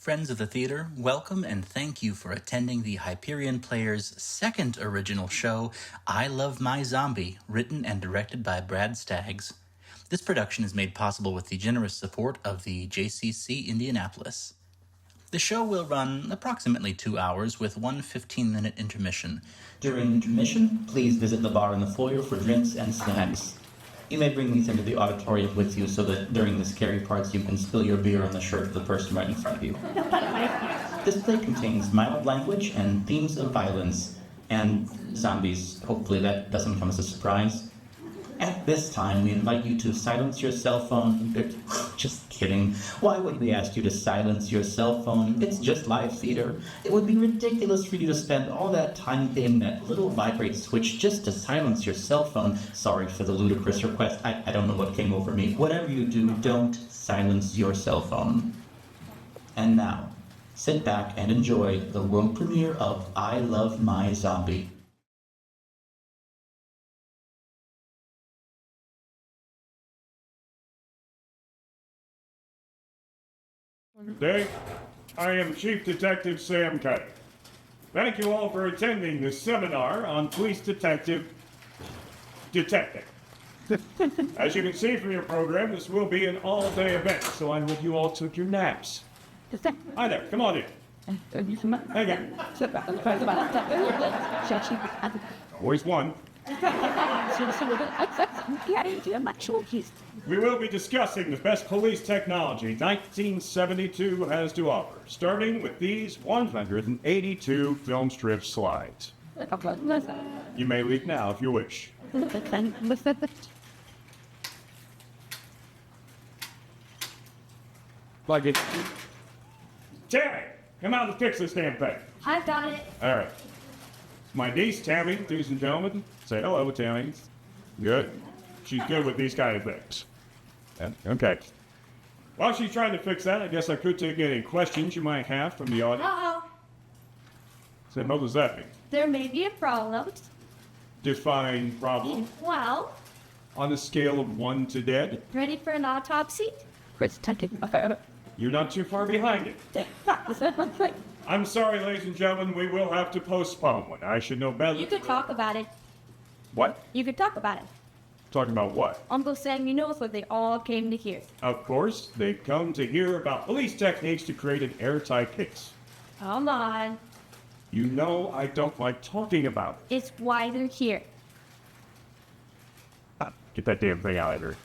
Friends of the theater, welcome and thank you for attending the Hyperion Players' second original show, I Love My Zombie, written and directed by Brad Staggs. This production is made possible with the generous support of the JCC Indianapolis. The show will run approximately 2 hours with one 15-minute intermission. During intermission, please visit the bar in the foyer for drinks and snacks. You may bring these into the auditorium with you so that during the scary parts you can spill your beer on the shirt of the person right in front of you. This play contains mild language and themes of violence and zombies. Hopefully that doesn't come as a surprise. At this time, we invite you to silence your cell phone. Just kidding. Why would we ask you to silence your cell phone? It's just live theater. It would be ridiculous for you to spend all that time hitting that little vibrate switch just to silence your cell phone. Sorry for the ludicrous request. I don't know what came over me. Whatever you do, don't silence your cell phone. And now, sit back and enjoy the world premiere of I Love My Zombie. Good day. I am Chief Detective Sam Cutty. Thank you all for attending this seminar on police detecting. As you can see from your program, this will be an all-day event, so I hope you all took your naps. Hi there, come on in. Again. Voice one. We will be discussing the best police technology 1972 has to offer, starting with these 182 film strip slides. You may leave now if you wish. Plug it. Tammy, come out and fix this damn thing. I've done it. All right. My niece, Tammy, ladies and gentlemen. Say hello, Tammy. Good. She's good with these kind of things. Yeah, okay. While she's trying to fix that, I guess I could take any questions you might have from the audience. Uh-oh. So what does that mean? There may be a problem. Define problem. Well, On a scale of 1 to dead, ready for an autopsy? you're not too far behind it. I'm sorry, ladies and gentlemen, we will have to postpone one. I should know better. You could talk about it. What? You could talk about it. Talking about what? Uncle Sam, you know what they all came to hear. Of course, they've come to hear about police techniques to create an airtight case. Come on. You know I don't like talking about it. It's why they're here. Get that damn thing out of here.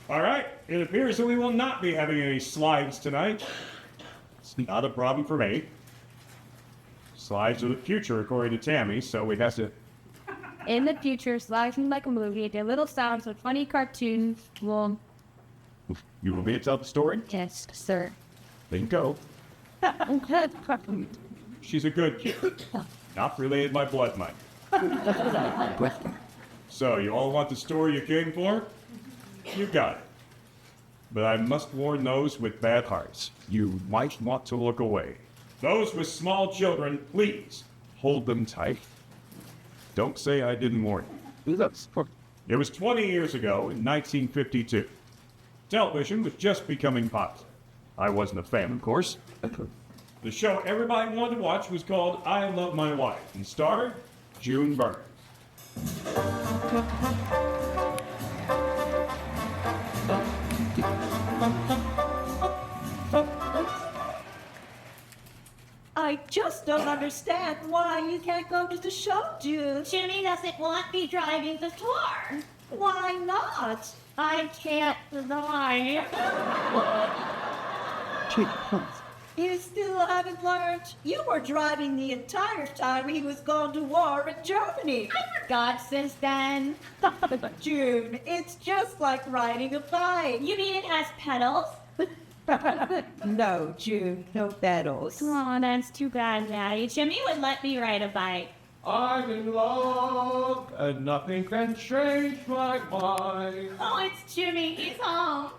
All right, it appears that we will not be having any slides tonight. It's not a problem for me. Slides are the future, according to Tammy, so we have to... In the future, slides like a movie, their little sounds with funny cartoons will... You will be to tell the story? Yes, sir. Then go. She's a good kid. Not related by blood, Mike. So, you all want the story you came for? You got it. But I must warn those with bad hearts. You might want to look away. Those with small children, please, hold them tight. Don't say I didn't warn you. It was 20 years ago, in 1952. Television was just becoming popular. I wasn't a fan, of course. The show everybody wanted to watch was called I Love My Wife, and starred June Burns. I just don't understand why you can't go to the show, June. Jimmy doesn't want me driving the car. Why not? I can't drive. You still haven't learned. You were driving the entire time he was gone to war in Germany. I forgot since then. June, it's just like riding a bike. You mean it has pedals? No, June, no pedals. Oh, that's too bad, Daddy. Jimmy would let me ride a bike. I'm in love, and nothing can change my mind. Oh, it's Jimmy. He's home.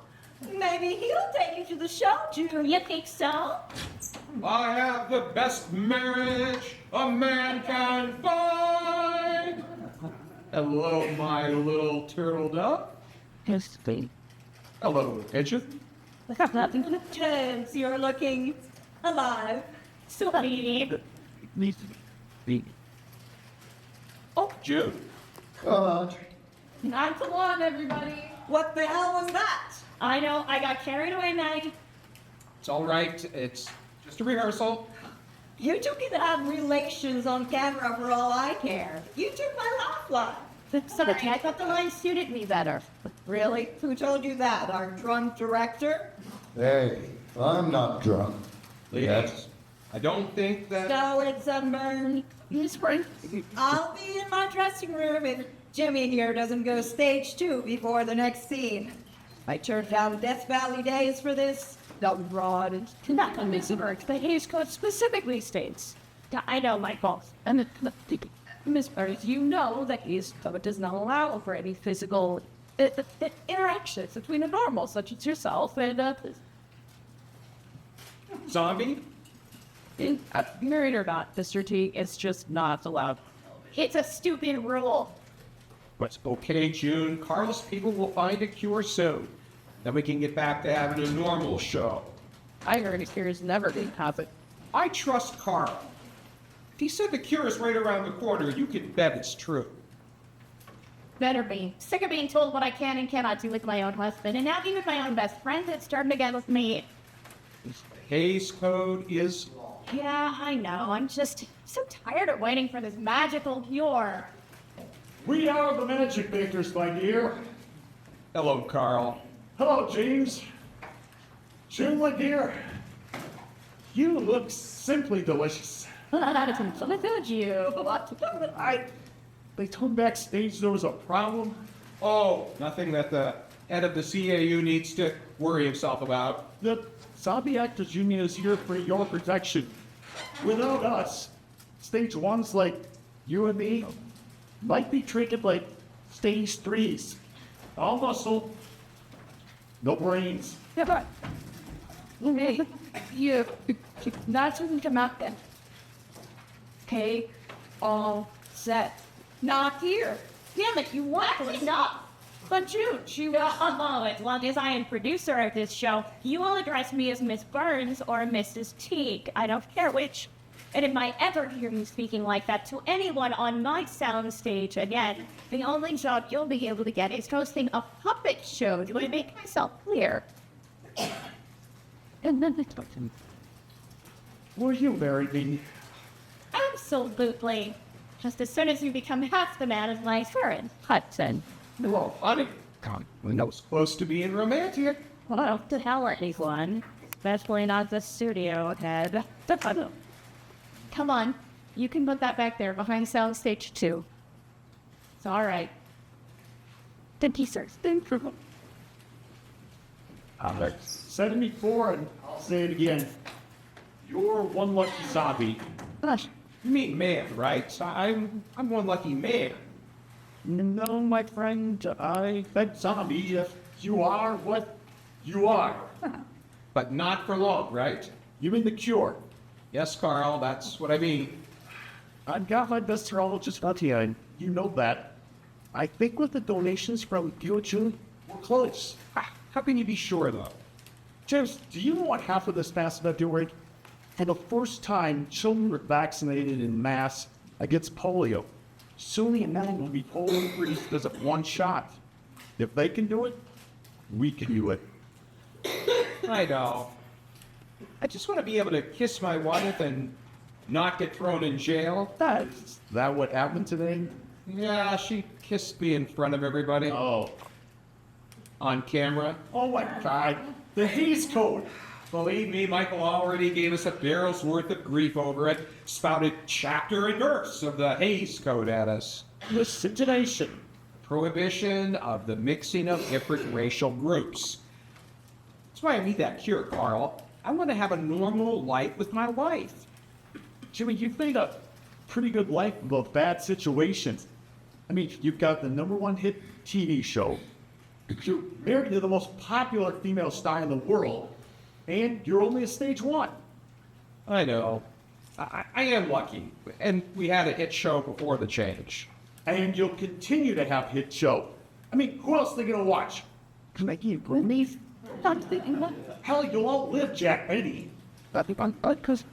Maybe he'll take you to the show, June. You think so? I have the best marriage a man can find. Hello, my little turtle dove. Yes, babe. Hello, Pigeon. James, you're looking alive. Sweetie. Oh, June. God. 9-1, everybody. What the hell was that? I know, I got carried away, Meg. It's all right. It's just a rehearsal. You two can have relations on camera for all I care. You took my lifeline. Sorry, I thought the line suited me better. Really? Who told you that? Our drunk director? Hey, I'm not drunk. Yes. I don't think that. So it's a burn. Spring. I'll be in my dressing room if Jimmy here doesn't go stage 2 before the next scene. I turned down Death Valley Days for this. The rod is not on Miss Burke. The Hays Code specifically states. I know, Michael. And Miss Burke, you know that Hays Code does not allow for any physical interactions between a normal, such as yourself and Zombie? married or not, Mr. Teague, it's just not allowed. It's a stupid rule. But okay, June. Carl's people will find a cure soon. Then we can get back to having a normal show. I heard cures never did happen. I trust Carl. If he said the cure is right around the corner, you can bet it's true. Better be. Sick of being told what I can and cannot do with my own husband, and now even my own best friend is starting to get with me. The Hays Code is law. Yeah, I know. I'm just so tired of waiting for this magical cure. We are the magic makers, my dear. Hello, Carl. Hello, James. June, my dear. You look simply delicious. Look at you. They told backstage there was a problem. Oh, nothing that the head of the CAU needs to worry himself about. The Zombie Actors Union is here for your protection. Without us, stage 1's like you and me might be treated like stage 3's. All muscle, no brains. Yeah, but hey, you that's when you come out then. Okay, all set. Not here. Damn it, you want to stop. But June, she was. Oh, as long as I am producer of this show, you will address me as Miss Burns or Mrs. Teague. I don't care which. And if I ever hear you speaking like that to anyone on my sound stage again, the only job you'll be able to get is hosting a puppet show. Do I make myself clear? And then they talked to me. Will you marry me? Absolutely. Just as soon as you become half the man of my friend. Hudson. Well, funny. We're not supposed to be in romantic. Well, to hell anyone. Especially not the studio head. Come on. You can put that back there behind sound stage 2. It's all right. The teasers. 74, and I'll say it again. You're one lucky zombie. Gosh. You mean man, right? I'm one lucky man. No, my friend, I bet zombie if you are what you are. But not for long, right? You mean the cure? Yes, Carl, that's what I mean. I've got my best neurologist out here, and you know that. I think with the donations from June, we're close. How can you be sure, though? James, do you know what half of this mass are doing? For the first time, children were vaccinated in mass against polio. Soon the amount will be polio-free because of one shot. If they can do it, we can do it. I know. I just want to be able to kiss my wife and not get thrown in jail. Is that what happened today? Yeah, she kissed me in front of everybody. Oh. On camera. Oh my God. The Hays Code. Believe me, Michael already gave us a barrel's worth of grief over it, spouted chapter and verse of the Hays Code at us. Miscegenation. Prohibition of the mixing of different racial groups. That's why I need that cure, Carl. I want to have a normal life with my wife. Jimmy, you've made a pretty good life of bad situations. I mean, you've got the #1 hit TV show. You're married to the most popular female star in the world. And you're only a stage 1. I know. I am lucky. And we had a hit show before the change. And you'll continue to have hit show. I mean, who else are they going to watch? Can I give relief? I'm thinking what? Hell, you'll outlive Jack Benny. Because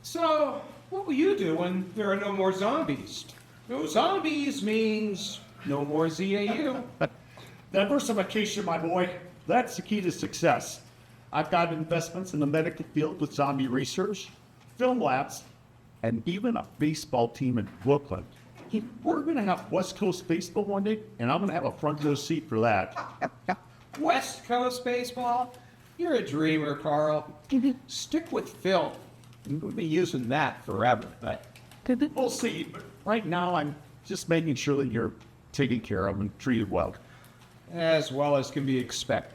So, what will you do when there are no more zombies? No zombies means no more ZAU. Diversification, my boy. That's the key to success. I've got investments in the medical field with zombie research, film labs, and even a baseball team in Brooklyn. We're going to have West Coast baseball one day, and I'm going to have a front row seat for that. West Coast baseball? You're a dreamer, Carl. Stick with film. We'll be using that forever, but We'll see, but right now I'm just making sure that you're taken care of and treated well. as well as can be expected.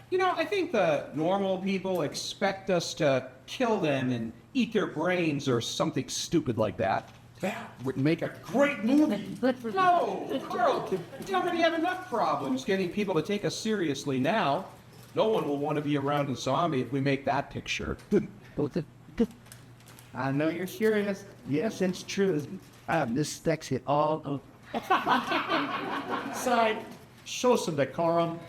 You know, I think the normal people expect us to kill them and eat their brains or something stupid like that. That would make a great movie. No, Carl, we already have enough problems getting people to take us seriously now. No one will want to be around a zombie if we make that picture. I know you're serious. Yes, it's true. This sticks it all. Side, show some decorum.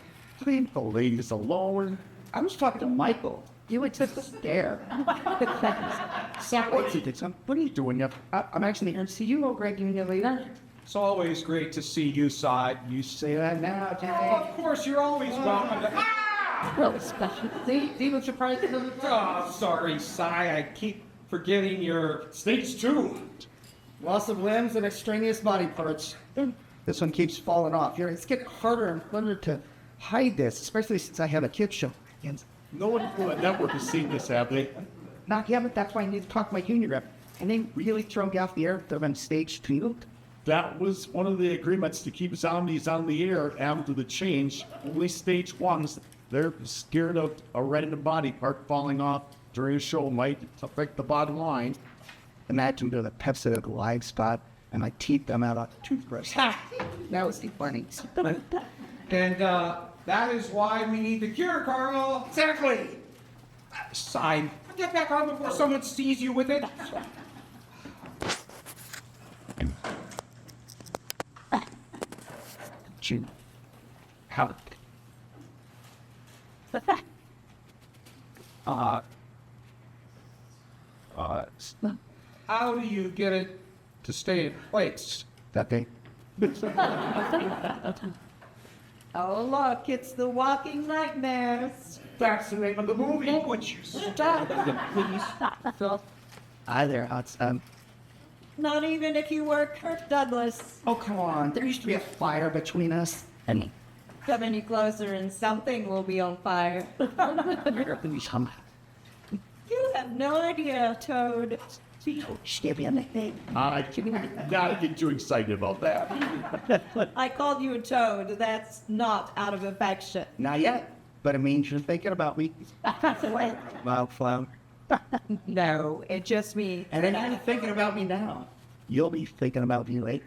Leave the ladies alone. I was talking to Michael. You would just stare. Sam, what are you doing here? I'm actually here to see you, Greg. You later. It's always great to see you, Side. You Say that now, Oh, Jimmy. of course, you're always welcome to... Well, special. See what's surprised at the Oh, sorry, Sai. I keep forgetting your... Stage 2. loss of limbs and extraneous body parts. This one keeps falling off. It's getting harder and harder to hide this, especially since I have a kid show. And No one on the network has seen this, have they? not yet, but that's why I need to talk to my union rep. And they really throw me off the air if they're on stage 2. That was one of the agreements to keep zombies on the air after the change. Only stage 1s. They're scared of a random body part falling off during a show might affect the bottom line. Imagine they're the Pepsi at the live spot and my teeth come out on a toothbrush. That was the funny. And, that is why we need the cure, Carl. Exactly. Sai, get back on before someone sees you with it. How? How do you get it to stay in place? That thing? Oh, look, it's the walking nightmares. That's the name of the movie. Would you Stop. Hi there, hot son. Not even if you were Kirk Douglas. Oh, come on. There used to be a fire between us. And Come any closer and something will be on fire. You have no idea, Toad. I cannot get too excited about that. I called you a Toad. That's not out of affection. Not yet, but it means you're thinking about me. Wildflower. No, it just means And then you're thinking about me now. You'll be thinking about me later.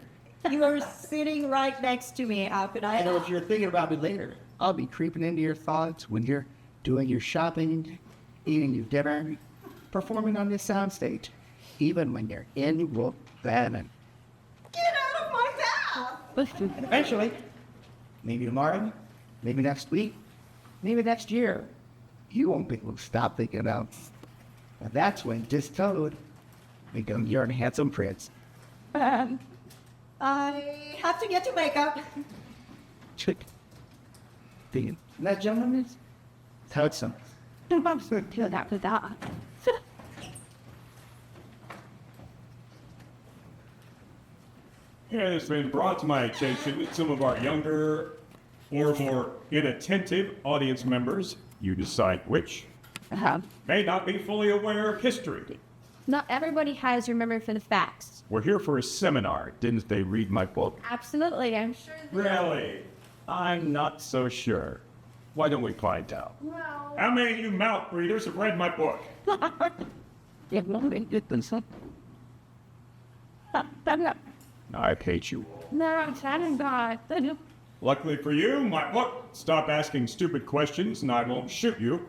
you are sitting right next to me. How could I I know if you're thinking about me later, I'll be creeping into your thoughts when you're doing your shopping, eating your dinner, performing on this soundstage, even when you're in your bed. Get out of my path! And eventually, maybe tomorrow, maybe next week, maybe next year, you won't be able to stop thinking about. And that's when this Toad becomes your handsome prince. I have to get to makeup. Chick. Thinking, that gentleman is handsome. It has been brought to my attention that some of our younger or more inattentive audience members, you decide which, may not be fully aware of history. Not everybody has your memory for the facts. We're here for a seminar. Didn't they read my book? Absolutely, I'm sure. Really? I'm not so sure. Why don't we find out? How many of you mouth breathers have read my book? I hate you. No, I'm telling God. Luckily for you, my book, Stop Asking Stupid Questions and I Won't Shoot You,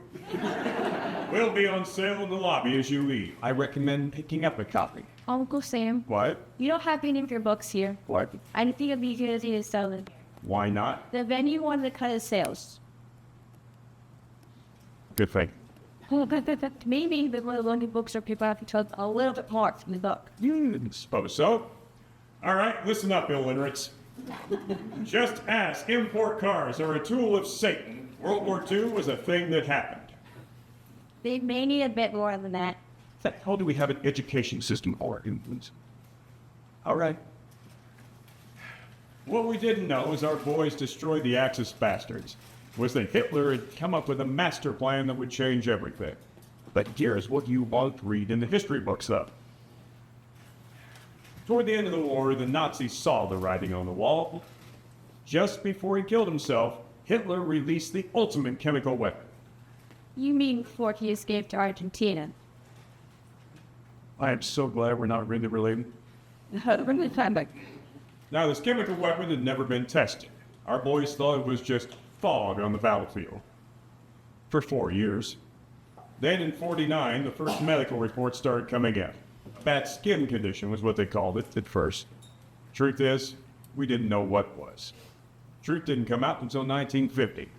will be on sale in the lobby as you leave. I recommend picking up a copy. Uncle Sam, What? you don't have any of your books here. What? I think it'd be good idea to sell them. Why not? The venue wanted to cut his sales. Good thing. Maybe the little books are people have to tell a little bit more from the book. Suppose so. All right, listen up, illiterates. Just ask import cars are a tool of Satan. World War II was a thing that happened. They may need a bit more than that. How do we have an education system for infants? All right. What we didn't know is our boys destroyed the Axis bastards. Was that Hitler had come up with a master plan that would change everything. But here's what you won't read in the history books, though. Toward the end of the war, the Nazis saw the writing on the wall. Just before he killed himself, Hitler released the ultimate chemical weapon. You mean before he escaped to Argentina? I am so glad we're not really related. Now, this chemical weapon had never been tested. Our boys thought it was just fog on the battlefield. For 4 years. Then in '49, the first medical reports started coming in. Bad skin condition was what they called it at first. Truth is, we didn't know what was. Truth didn't come out until 1950.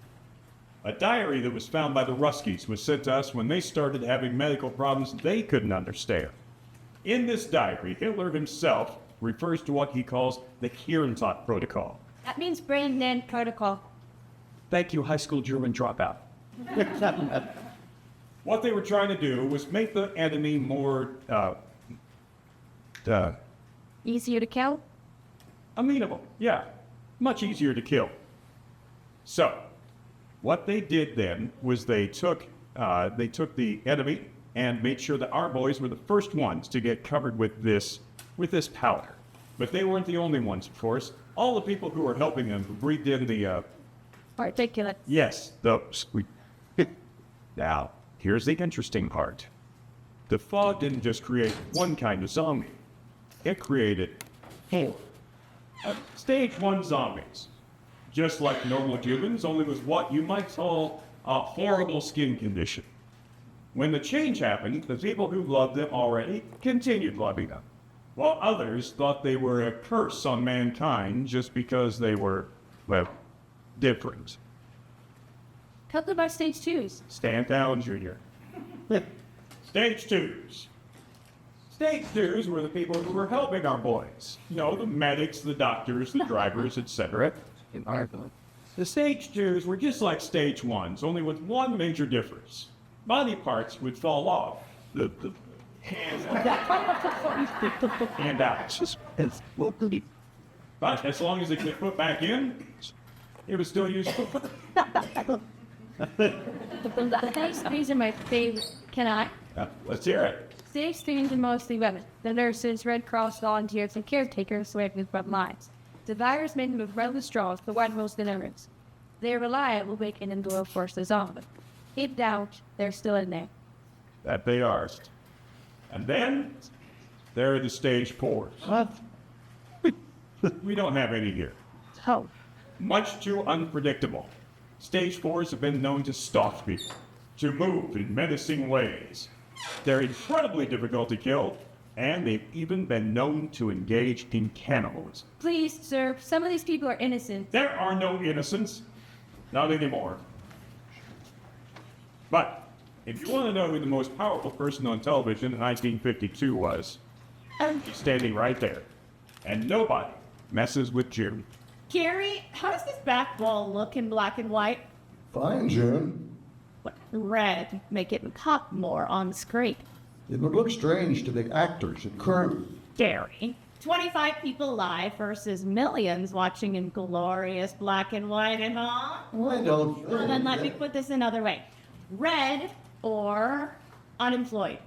A diary that was found by the Ruskies was sent to us when they started having medical problems they couldn't understand. In this diary, Hitler himself refers to what he calls the Herrentot Protocol. That means brain dead protocol. Thank you, high school German dropout. What they were trying to do was make the enemy more, Easier to kill? amenable. Yeah, much easier to kill. So, what they did then was they took the enemy and made sure that our boys were the first ones to get covered with this powder. But they weren't the only ones, of course. All the people who were helping them who breathed in the, Particulate. yes, those. Now, here's the interesting part. The fog didn't just create one kind of zombie. It created four. Stage 1 zombies. Just like normal humans, only with what you might call a horrible skin condition. When the change happened, the people who loved them already continued loving them, while others thought they were a curse on mankind just because they were, well, different. Cut them by stage 2s. Stand down, Junior. Stage 2s. Stage 2s were the people who were helping our boys. You know, the medics, the doctors, the drivers, etc. The stage 2s were just like stage 1s, only with one major difference. Body parts would fall off. The hands and out. But as long as it could put back in, it was still useful. These are my favorite. Can I? Let's hear it. Stage 3s are mostly women. The nurses, Red Cross volunteers, and caretakers work with front lines. The virus made them with rubber straws, the white rose the nerves. They rely on making them go force the zombie. Deep down, they're still in there. That they are. And then, there are the stage 4s. What? We don't have any here. Oh. Much too unpredictable. Stage 4s have been known to stalk people, to move in menacing ways. They're incredibly difficult to kill, and they've even been known to engage in cannibalism. Please, sir, some of these people are innocent. There are no innocents. Not anymore. But, if you want to know who the most powerful person on television in 1952 was, he's standing right there. And nobody messes with Jim. Gary, how does this back wall look in black and white? Fine, June. What, red make it pop more on screen? It would look strange to the actors and crew. Gary, 25 people live versus millions watching in glorious black and white at home? I don't Well, then let me put this another way. Red or unemployed?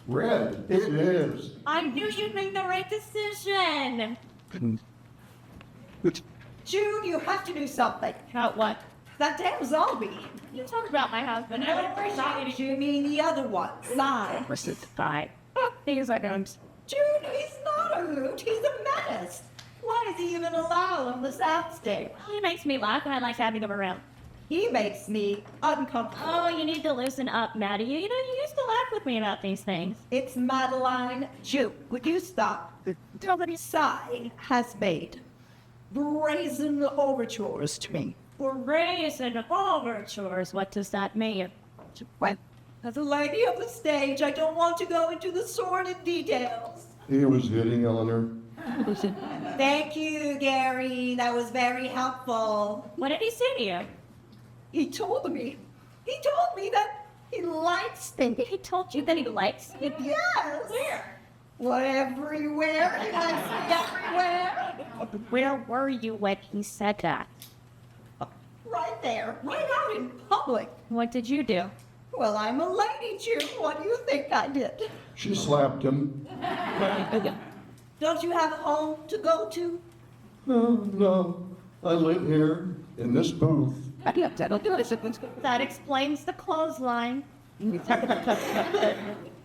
Red, it is. I knew you'd make the right decision. June, you have to do something. About what? That damn zombie. You talk about my husband. I would appreciate Not it. Jimmy, the other one. Lie. Listen, fine. Things I don't. June, he's not a hoot. He's a menace. Why does he even allow him the soundstage? He makes me laugh and I like having him around. He makes me uncomfortable. Oh, you need to loosen up, Maddie. You know, you used to laugh with me about these things. It's Madeline. June, would you stop? Nobody's side has made brazen overtures to me. Brazen overtures. What does that mean? What? As a lady of the stage, I don't want to go into the sordid details. He was hitting on her. Thank you, Gary. That was very helpful. What did he say to you? He told me that he likes things. He told you that he likes it. Yes. Where? Well, everywhere. He likes it everywhere. Where were you when he said that? Right there. Right out in public. What did you do? Well, I'm a lady, June. What do you think I did? She slapped him. Don't you have a home to go to? No. I live here in this booth. That explains the clothesline.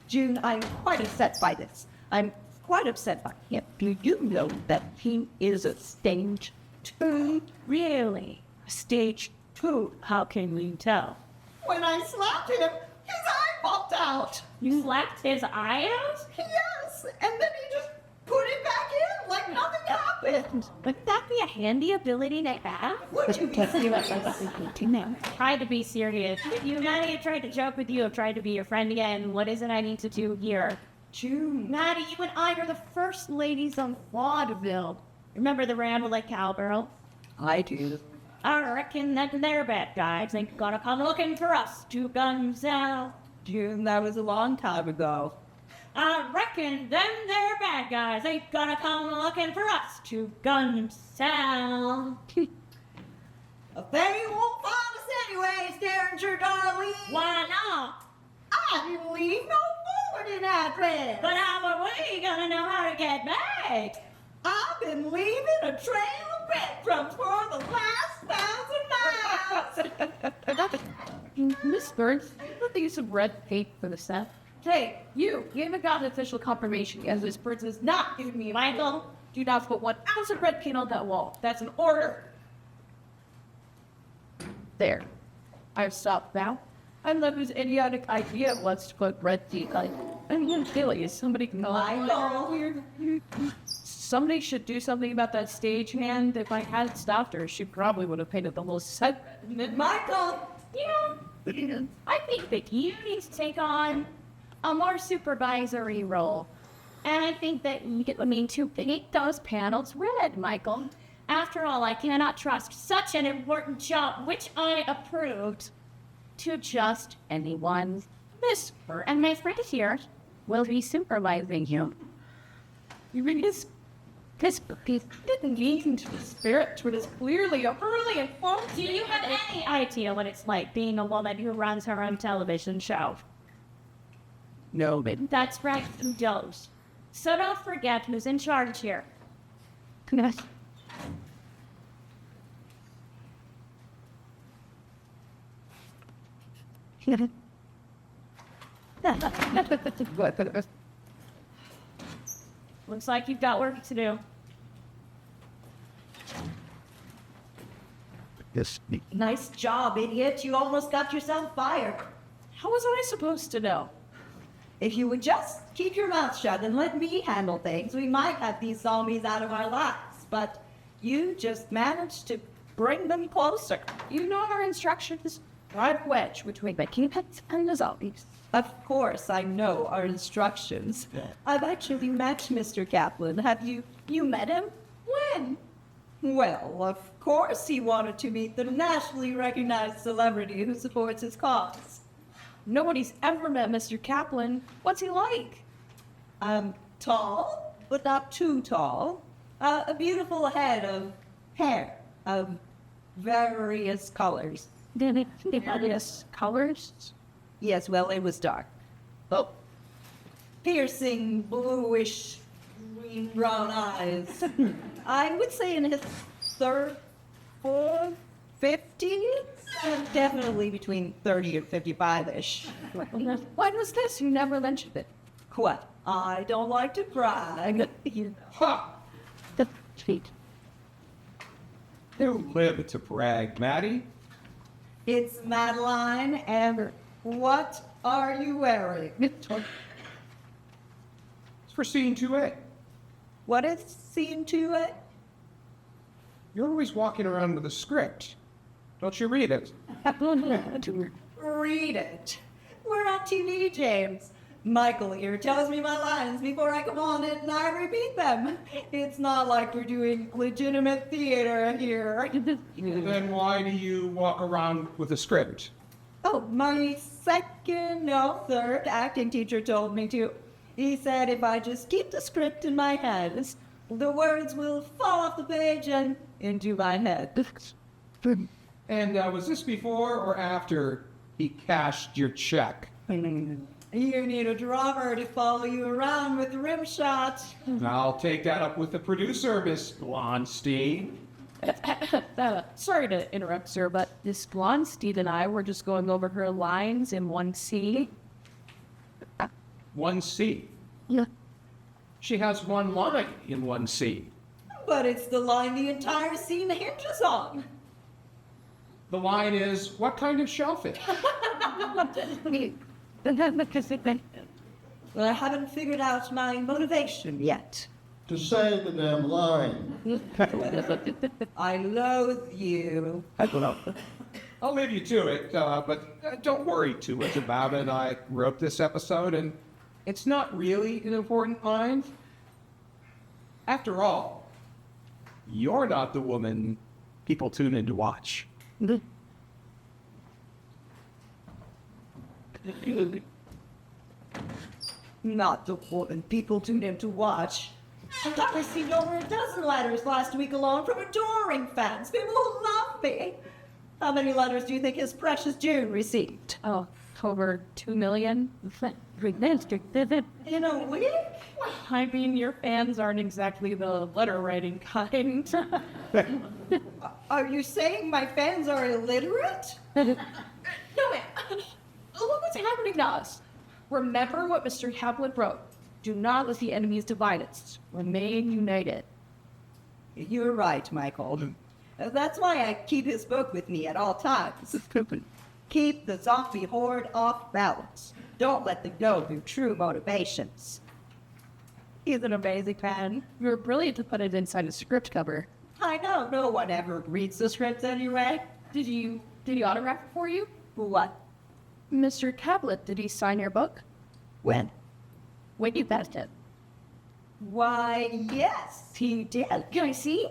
June, I'm quite upset by this. I'm quite upset by him. Do you know that he is a stage 2? Really? Stage 2? How can we tell? When I slapped him, his eye popped out. You slapped his eye out? Yes, and then he just put it back in like nothing happened. Would that be a handy ability to have? Would you be serious? Tried to be serious. You Maddie, I tried to joke with you. I tried to be your friend again. What is it I need to do here? June. Maddie, you and I are the first ladies on vaudeville. Remember the ramble like cowgirl? I do. I reckon that they're bad guys. Ain't gonna come looking for us. 2 guns out. June, that was a long time ago. I reckon them they're bad guys. Ain't gonna come looking for us. 2 guns out. But they won't find us anyways, Derringer darling. Why not? I didn't leave no forwarding address. But how are we gonna know how to get back? I've been leaving a trail of breadcrumbs for the last 1,000 miles. Miss Burns, let me use some red paint for the set. Hey, you haven't gotten official confirmation as Miss Burns is not giving me Michael? Do not put 1 ounce of red paint on that wall. That's an order. There. I've stopped now. I love his idiotic idea of let's put red paint on. I'm gonna kill you. Somebody can Somebody should do something about that stagehand. If I hadn't stopped her, she probably would have painted the whole set red. Michael! You know, I think that you need to take on a more supervisory role. And I think that you need to paint those panels red, Michael. After all, I cannot trust such an important job, which I approved, to just anyone. Miss Burr and my friend here will be supervising you. You mean his didn't mean to the spirit, but it's clearly a early and false. Do you have any idea what it's like being a woman who runs her own television show? No, baby. That's right, who does. So don't forget who's in charge here. Yes. Looks like you've got work to do. This Nice job, idiot. You almost got yourself fired. How was I supposed to know? If you would just keep your mouth shut and let me handle things, we might have these zombies out of our lives. But you just managed to bring them closer. You know our instructions. Drive a wedge between the kingpins and the zombies. Of course, I know our instructions. I've actually met Mr. Kaplan. Have you met him? When? Well, of course he wanted to meet the nationally recognized celebrity who supports his cause. Nobody's ever met Mr. Kaplan. What's he like? Tall, but not too tall. A beautiful head of hair of various colors. Various colors? Yes, well, it was dark. Oh, Piercing, bluish, green brown eyes. I would say in his third, fourth, 50s? Definitely between 30 and 55-ish. when was this? You never mentioned it. What? I don't like to brag. Ha! The feet. You live to brag, Maddie. It's Madeline, and what are you wearing? It's for scene 2A. What is scene 2A? You're always walking around with a script. Don't you read it? Read it. We're on TV, James. Michael here tells me my lines before I come on it and I repeat them. It's not like we're doing legitimate theater here. Then why do you walk around with a script? Oh, my third acting teacher told me to. He said if I just keep the script in my head, the words will fall off the page and into my head. And was this before or after he cashed your check? You need a drummer to follow you around with the rim shot. I'll take that up with the producer, Miss Blonstein. Sorry to interrupt, sir, but Miss Blonstein and I were just going over her lines in 1C. 1C. Yeah. She has one line in 1C. But it's the line the entire scene hinges on. The line is, what kind of shellfish? Well, I haven't figured out my motivation yet. To say the damn line. I loathe you. I'll leave you to it, but don't worry too much about it. I wrote this episode, and it's not really an important line. After all, you're not the woman people tune in to watch. Not the woman people tune in to watch. I received over a dozen letters last week alone from adoring fans, people who love me. How many letters do you think his precious June received? Oh, over 2 million? In a week? I mean, your fans aren't exactly the letter writing kind. Are you saying my fans are illiterate? No, ma'am. Look what's happening to us. Remember what Mr. Kaplan wrote. Do not let the enemies divide us. Remain united. You're right, Michael. That's why I keep his book with me at all times. Keep the zombie horde off balance. Don't let them know their true motivations. He's an amazing fan. You're brilliant to put it inside a script cover. I know no one ever reads the scripts anyway. Did he autograph it for you? What? Mr. Kaplan, did he sign your book? When? When you passed it. Why, yes, he did. Can I see?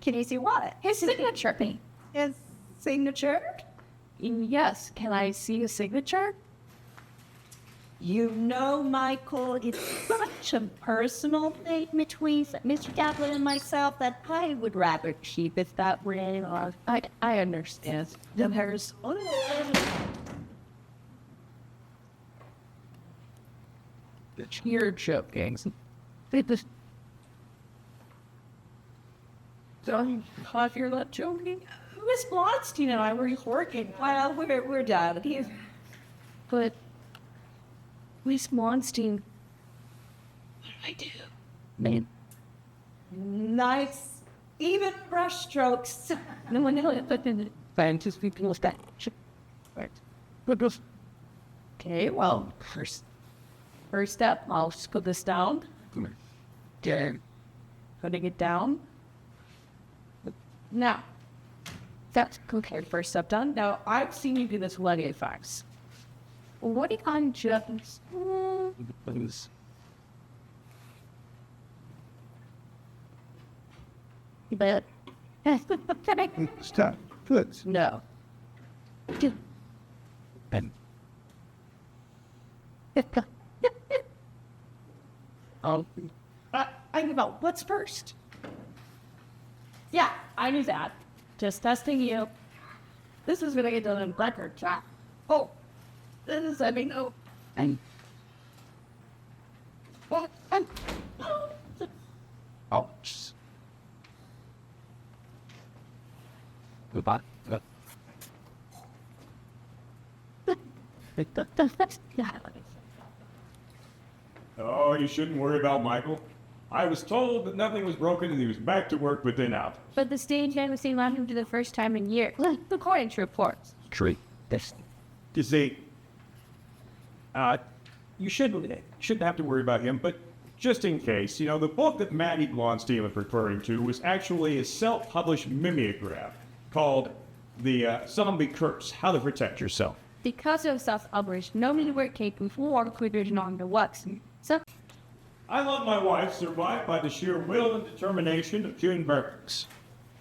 Can you see what? His signature. His signature? Yes, can I see his signature? You know, Michael, it's such a personal thing between Mr. Kaplan and myself that I would rather keep it that way. I understand. There's... You're joking. Don't if you're not joking. Miss Blonstein and I were working. Well, we're done. But Miss Blonstein, what do I do? Man. Nice, even brush strokes. No one else but the scientists people with that. Right. Okay, well, first step, I'll just put this down. Okay. Putting it down. Now, that's okay. First step done. Now, I've seen you do this with effects. What do you kind just... But... Stop. Foot. No. Pen. I know. What's first? Yeah, I knew that. Just testing you. This is gonna get done in record time. Oh, this is let me know. And oh, Ouch. Goodbye. Oh, you shouldn't worry about Michael. I was told that nothing was broken and he was back to work within hours. But the stage had was allowed him for the first time in years, according to reports. Tree. This. You see, you shouldn't have to worry about him, but just in case, you know, the book that Maddie Blonstein was referring to was actually a self-published mimeograph called The Zombie Curse, How to Protect Yourself. Because of self-published, nobody were capable or could on the works. So, I Love My Wife survived by the sheer will and determination of June Burks.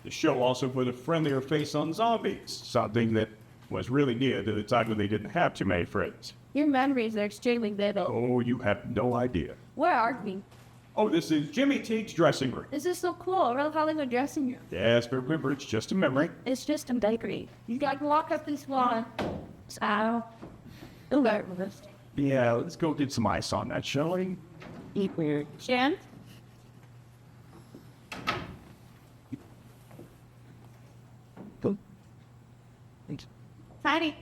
The show also put a friendlier face on zombies, something that was really near to the time when they didn't have too many friends. your memories are extremely vivid. Oh, you have no idea. Where are we? Oh, this is Jimmy Teague's dressing room. This is so cool. Real Hollywood dressing room. Yes, but remember, it's just a memory. It's just a bakery. You got to walk up this wall. So, okay. Yeah, let's go get some ice on that, shall we? Eat weird. Jen? Cutty.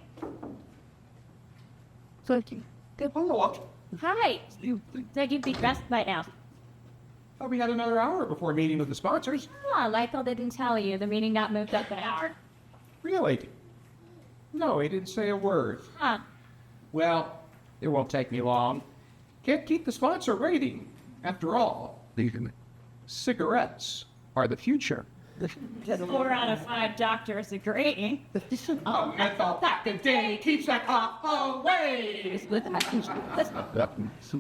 Hi. Think you'd be dressed by now. Thought we had another hour before meeting with the sponsors. Oh, Michael didn't tell you. The meeting got moved up an hour. Really? No, he didn't say a word. Huh. Well, it won't take me long. Can't keep the sponsor waiting. After all, cigarettes are the future. 4 out of 5 doctors agree. Oh, menthol back the day keeps that cough away.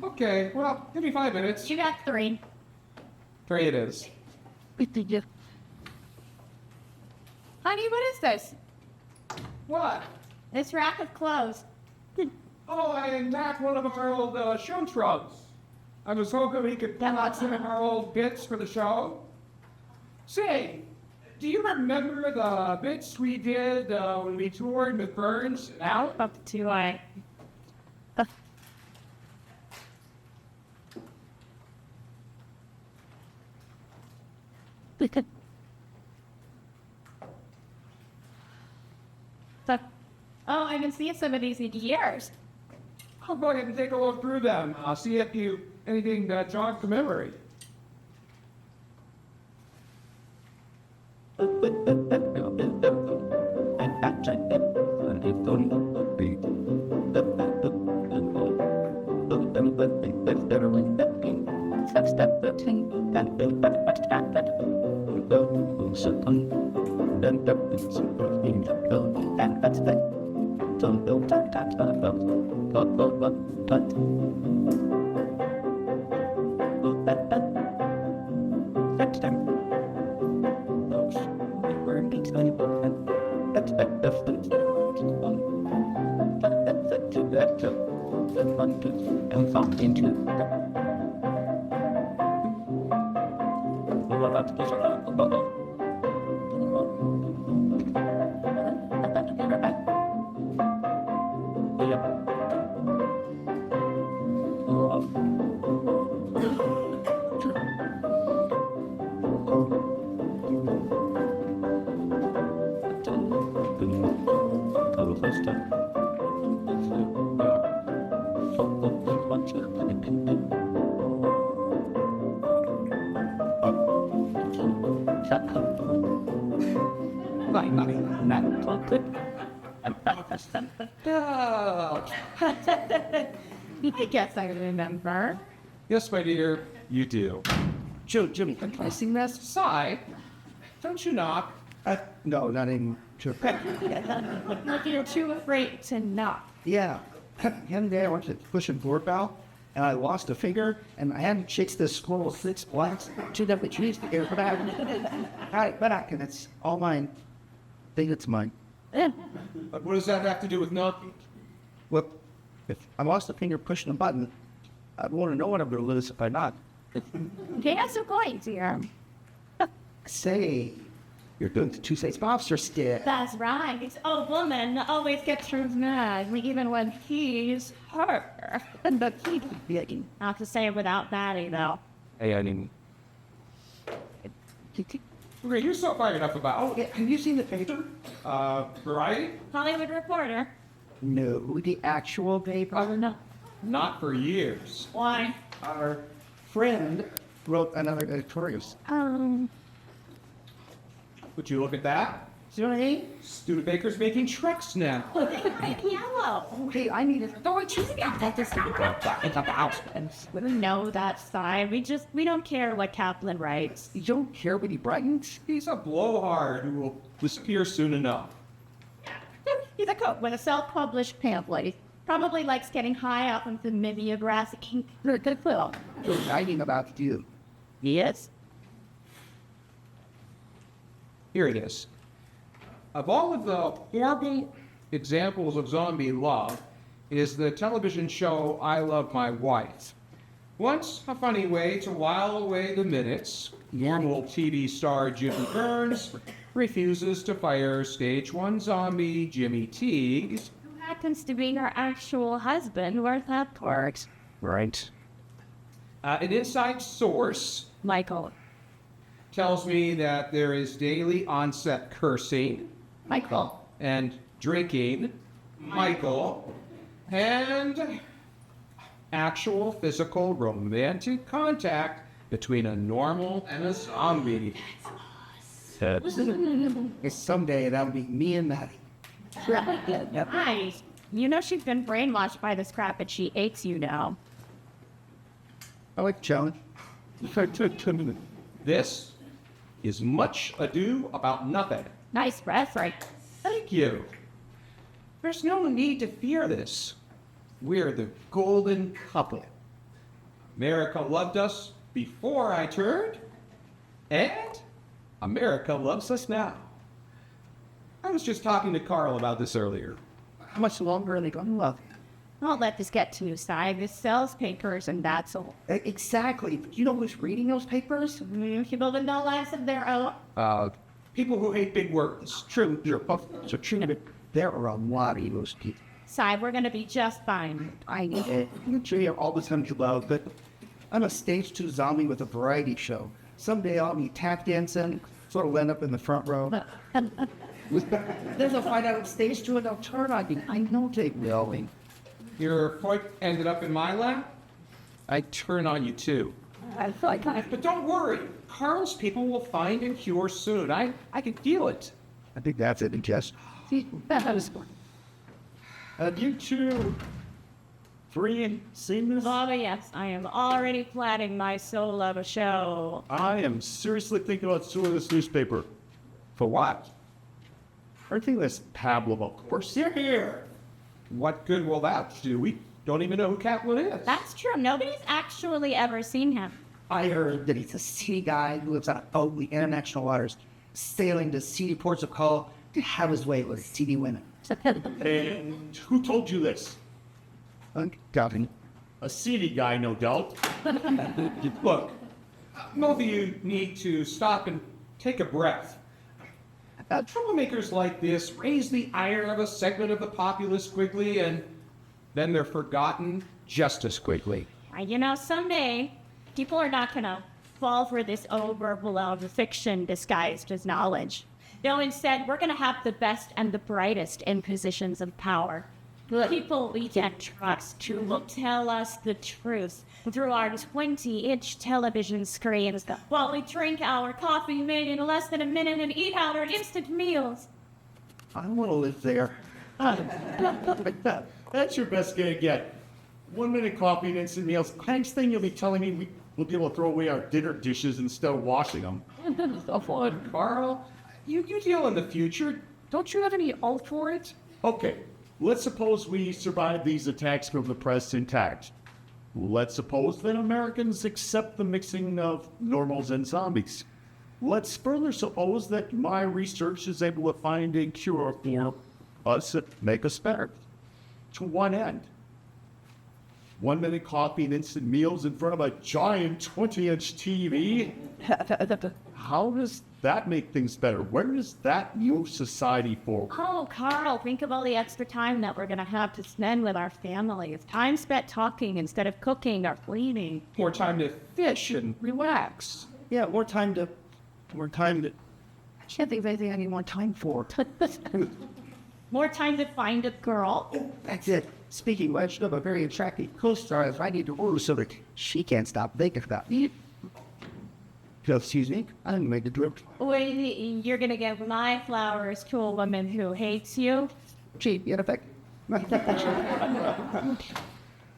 Okay, well, give me 5 minutes. You got 3. 3 it is. Honey, what is this? What? This rack of clothes. Oh, I knocked one of our old show trunks. I was hoping we could pull out some of our old bits for the show. Say, do you remember the bits we did when we toured with Burns and Al? Up to I. Oh, I haven't seen some of these in years. I'll go ahead and take a look through them. I'll see if you anything that jogs the memory. I guess I remember. Yes, my dear, you do. Jimmy, can I sing this? Sigh, don't you knock? No, not in Japan. Like you're too afraid to knock. Yeah. The other day I went to push a doorbell, and I lost a finger, and I had to chase this squirrel with 6 blocks to the trees to get it back. All right, back, and it's all mine. I think it's mine. But what does that have to do with knocking? Well, if I lost a finger pushing a button, I'd want to know what I'm going to lose if I knock. Okay, that's so cool, dear. Say, you're doing the Tuesday Bobster stick. That's right. Oh, woman always gets her mad, even when he's her. And the key begging. Not to say it without Maddie, though. Hey, I didn't. Okay, you're so fired up about. Oh, yeah, have you seen the paper? Variety? Hollywood Reporter. No, the actual paper. No. Not for years. Why? Our friend wrote another editorial. Would you look at that? See what I mean? Studebaker's making Shreks now. Yellow. Oh, hey, I need a storage. That does not We know that side. We don't care what Kaplan writes. You don't care what he brightens? He's a blowhard who will disappear soon enough. He's a cook with a self-published pamphlet. Probably likes getting high up into mimeography. Good film. Writing about you. Yes. Here it is. Of all of the horrible examples of zombie love is the television show I Love My Wife. Once a funny way to while away the minutes, normal TV star Jimmy Burns refuses to fire stage 1 zombie Jimmy Teague. Who happens to be her actual husband, where that works. Right. An inside source Michael. tells me that there is daily onset cursing Michael. and drinking, Michael, and actual physical romantic contact between a normal and a zombie. Someday that'll be me and Maddie. Nice. You know she's been brainwashed by this crap and she hates you now. I like challenge. This is Much Ado About Nothing. Nice breath, right? Thank you. There's no need to fear this. We're the golden couple. America loved us before I turned, and America loves us now. I was just talking to Carl about this earlier. How much longer are they going to love you? Don't let this get to you, Si. This sells papers and that's all. Exactly. But you know who's reading those papers? People with no lives of their own. People who hate big words. True. So true. There are a lot of those people. Si, we're gonna be just fine. I need it. I'm sure you have all the time you love, but I'm a stage 2 zombie with a variety show. Someday I'll be tap dancing, sort of end up in the front row. There's a fight out of stage 2 and they'll turn on me. I know they will. Your point ended up in my lap. I turn on you too. But don't worry. Carl's people will find and cure soon. I can feel it. I think that's it, Jess. Have you two seen this? Oh, yes, I am already planning my soul of a show. I am seriously thinking about suing this newspaper. For what? I think that's Pablo. Of course, you're here. What good will that do? We don't even know who Kaplan is. That's true. Nobody's actually ever seen him. I heard that he's a seedy guy who lives on ugly international waters, sailing to seedy ports of call to have his way with seedy women. And who told you this? Gavin. A seedy guy, no doubt. Look, both of you need to stop and take a breath. Troublemakers like this raise the ire of a segment of the populace quickly, and then they're forgotten just as quickly. You know, someday people are not gonna fall for this overblown fiction disguised as knowledge. No, instead, we're gonna have the best and the brightest in positions of power. The people we can trust who will tell us the truth through our 20-inch television screens while we drink our coffee made in less than a minute and eat our instant meals. I want to live there. That's your best gonna get. 1 minute coffee and instant meals. Next thing you'll be telling me we'll be able to throw away our dinner dishes instead of washing them. Carl, you deal in the future. Don't you have any hope for it? Okay, let's suppose we survive these attacks from the press intact. Let's suppose that Americans accept the mixing of normals and zombies. Let's further suppose that my research is able to find a cure for us that make us better. To what end? 1 minute coffee and instant meals in front of a giant 20-inch TV? How does that make things better? Where does that move society forward? Oh, Carl, think of all the extra time that we're gonna have to spend with our families. Time spent talking instead of cooking or cleaning. More time to fish and relax. Yeah, more time to. I can't think of anything I need more time for. More time to find a girl. That's it. Speaking of, I should have a very attractive co-star if I need to order so that she can't stop thinking about me. Excuse me, I didn't make the drip. Wait, you're gonna give my flowers to a woman who hates you? Cheap, in effect.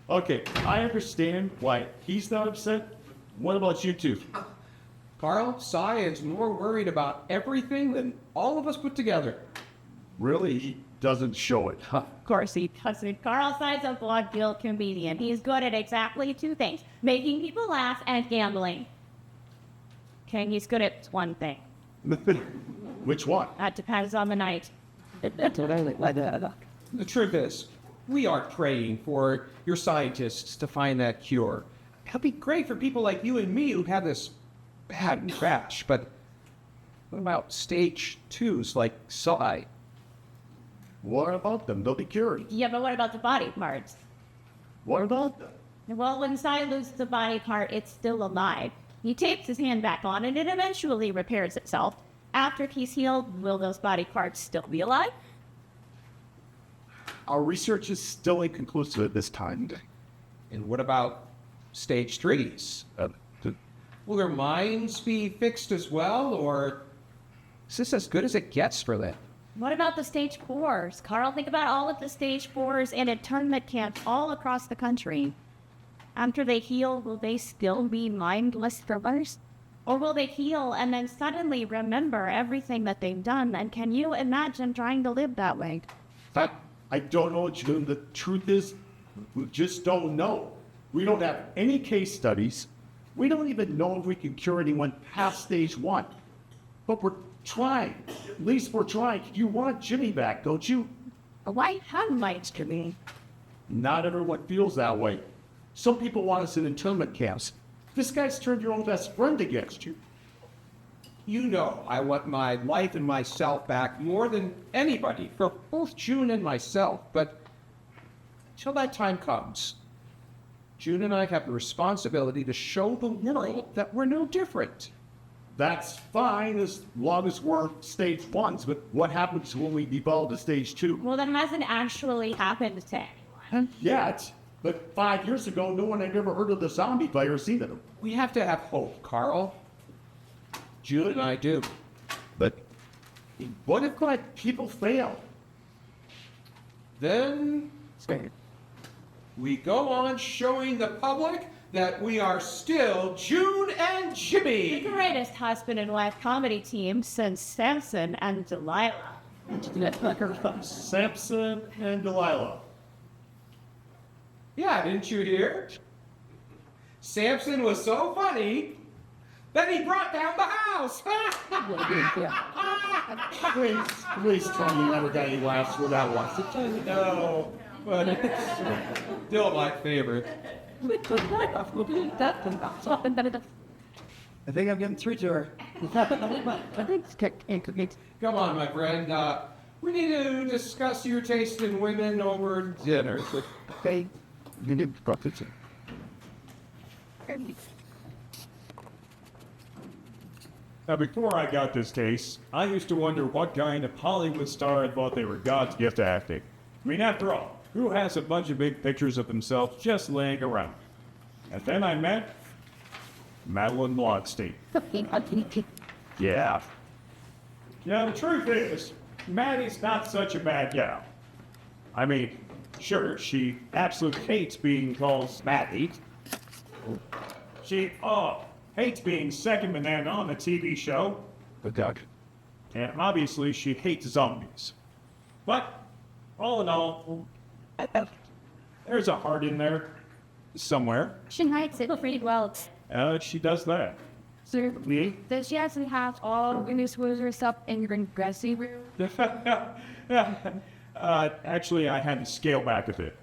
Okay, I understand why he's not upset. What about you two? Carl, Cy is more worried about everything than all of us put together. Really? doesn't show it. Huh. Of course he doesn't. Carlstein's a vaudeville comedian. He's good at exactly two things: making people laugh and gambling. Okay, he's good at one thing. Which one? That depends on the night. The truth is, we are praying for your scientists to find that cure. It'd be great for people like you and me who have this bad crash, but what about stage 2s like Sully? What about them? They'll be cured. Yeah, but what about the body parts? What about them? Well, when Cy loses the body part, it's still alive. He tapes his hand back on and it eventually repairs itself. After he's healed, will those body parts still be alive? Our research is still inconclusive at this time. And what about stage 3s? Will their minds be fixed as well, or is this as good as it gets for them? What about the stage 4s? Carl, think about all of the stage 4s in internment camps all across the country. After they heal, will they still be mindless thrillers? Or will they heal and then suddenly remember everything that they've done? And can you imagine trying to live that way? I don't know, June. The truth is, we just don't know. We don't have any case studies. We don't even know if we can cure anyone past stage 1. But we're trying. At least we're trying. You want Jimmy back, don't you? Why have mites to me? Not everyone feels that way. Some people want us in internment camps. This guy's turned your own best friend against you. You know I want my life and myself back more than anybody, for both June and myself, but until that time comes, June and I have the responsibility to show the world that we're no different. That's fine as long as we're stage 1s, but what happens when we devolve to stage 2? Well, that hasn't actually happened to anyone. Yet, but 5 years ago, no one had ever heard of the zombie virus either. We have to have hope, Carl. June and I do. But what if people fail? Then we go on showing the public that we are still June and The Jimmy. greatest husband and wife comedy team since Samson and Delilah. Samson and Delilah. Yeah, didn't you hear? Samson was so funny that he brought down the house. Please tell me you never got any laughs with that one. No, but it's still my favorite. I think I'm getting through to her. Come on, my friend. We need to discuss your taste in women over dinner. Okay. You need to talk to Now, before I got this case, I used to wonder what kind of Hollywood star had thought they were God's gift to acting. I mean, after all, who has a bunch of big pictures of themselves just laying around? And then I met Madeline Blonstein. Yeah. Yeah, the truth is, Maddie's not such a bad gal. I mean, sure, she absolutely hates being called Maddie. She, hates being second banana on the TV show. But Doug. And obviously, she hates zombies. But, all in all, there's a heart in there. Somewhere. She hides it pretty well. She does that. So, Me? does she actually have all the newsworthy stuff in your dressing room? Actually, I had to scale back a bit.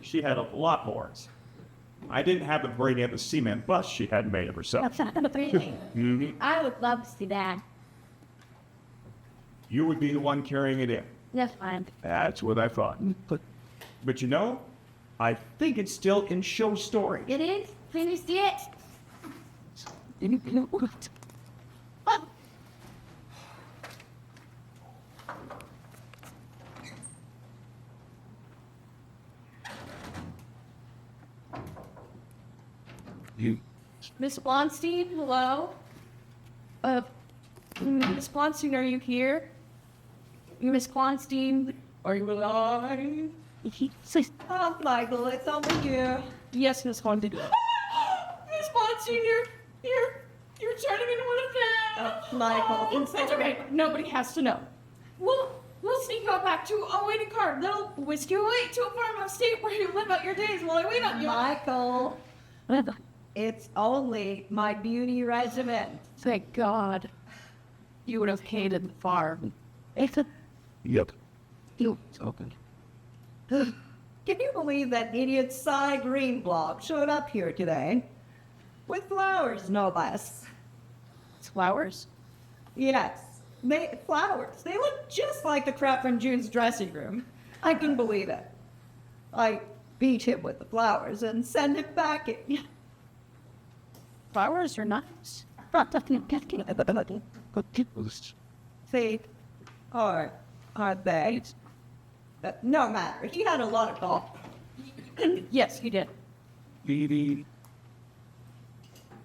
She had a lot more. I didn't have the brain of the cement bust she had made of herself. I would love to see that. You would be the one carrying it in. That's fine. That's what I thought. But you know, I think it's still in show story. It is? Please see it. Miss Blonstein, hello? Miss Blonstein, are you here? Miss Blonstein, are you alive? Oh, Michael, it's only you. Yes, Miss Blonstein. Miss Blonstein, you're turning into one of them. Michael, It's okay. Nobody has to know. Well, We'll sneak out back to a waiting car. They'll whisk you away to a farm upstate where you live out your days while I wait on you. Michael, it's only my beauty regimen. Thank God. You would have hated the farm. It's a... Yep. You open. Can you believe that idiot Cy Greenblaum showed up here today? With flowers, no less. Flowers? Yes, flowers. They look just like the crap from June's dressing room. I couldn't believe it. I beat him with the flowers and sent him back in. Flowers are nice. See, are they? No matter. He had a lot of talk. Yes, you did. Baby.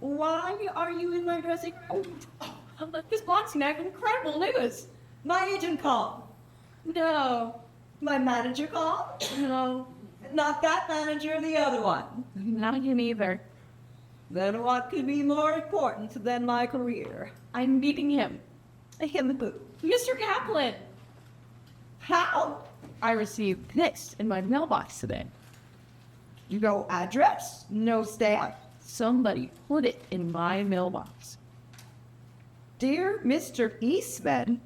Why are you in my dressing room? This Blonstein had incredible news. My agent called. No. My manager called. No. Not that manager, the other one. Not him either. Then what could be more important than my career? I'm meeting him. Him who? Mr. Kaplan. How? I received this in my mailbox today. No address, no stamp. Somebody put it in my mailbox. Dear Mr. Eastman.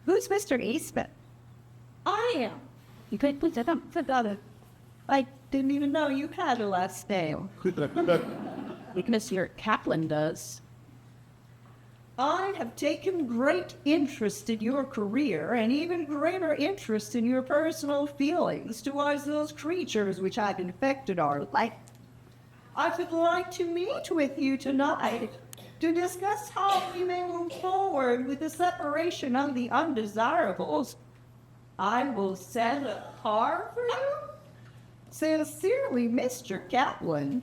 Who's Mr. Eastman? I am. You could put that up. I didn't even know you had a last name. Mr. Kaplan does. I have taken great interest in your career and even greater interest in your personal feelings towards those creatures which have infected our life. I would like to meet with you tonight to discuss how we may move forward with the separation of the undesirables. I will send a car for you. Sincerely, Mr. Kaplan.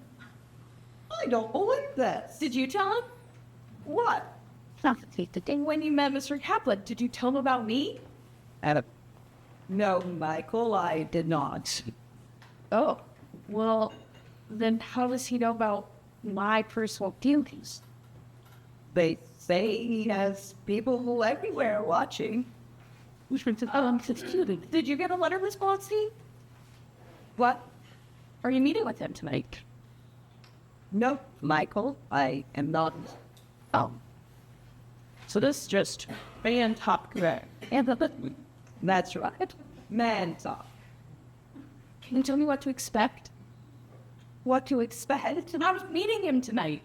I don't believe this. Did you tell him? What? When you met Mr. Kaplan, did you tell him about me? No, Michael, I did not. Oh, well, then how does he know about my personal feelings? They say he has people everywhere watching. Did you get a letter, Miss Blonstein? What? Are you meeting with him tonight? No, Michael, I am not. Oh. So this is just fan top correct. That's right. Man talk. Can you tell me what to expect? What to expect? I was meeting him tonight.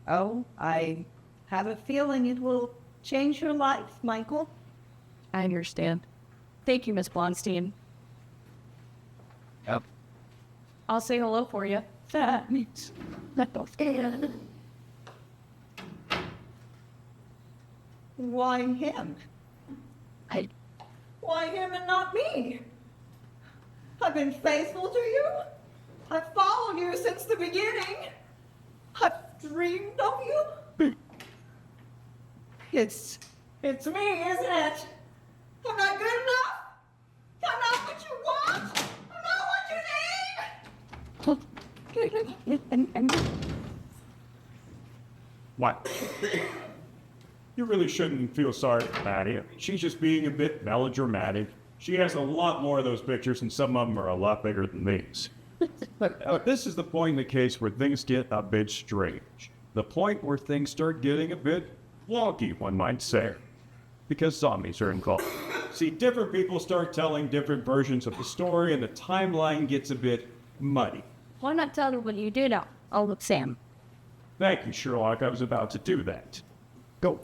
Oh, I have a feeling it will change your life, Michael. I understand. Thank you, Miss Blonstein. Yep. I'll say hello for you. Why him? I... Why him and not me? I've been faithful to you. I've followed you since the beginning. I've dreamed of you. It's me, isn't it? I'm not good enough. I'm not what you want. I'm not what you need. What? You really shouldn't feel sorry for Maddie. She's just being a bit melodramatic. She has a lot more of those pictures, and some of them are a lot bigger than these. But this is the point in the case where things get a bit strange. The point where things start getting a bit wonky, one might say. Because zombies are involved. See, different people start telling different versions of the story, and the timeline gets a bit muddy. Why not tell her what you do know? Oh, look, Sam. Thank you, Sherlock. I was about to do that. Go.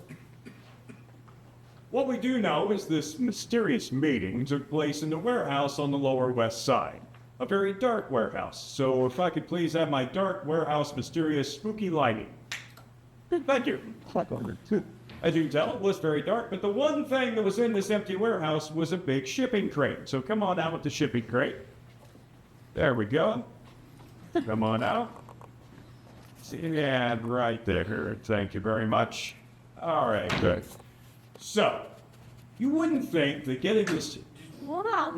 What we do know is this mysterious meeting took place in the warehouse on the Lower West Side. A very dark warehouse. So if I could please have my dark warehouse mysterious spooky lighting. Thank you. As you can tell, it was very dark, but the one thing that was in this empty warehouse was a big shipping crate. So come on out with the shipping crate. There we go. Come on out. Yeah, right there. Thank you very much. All right, good. So, you wouldn't think that getting this... Wow,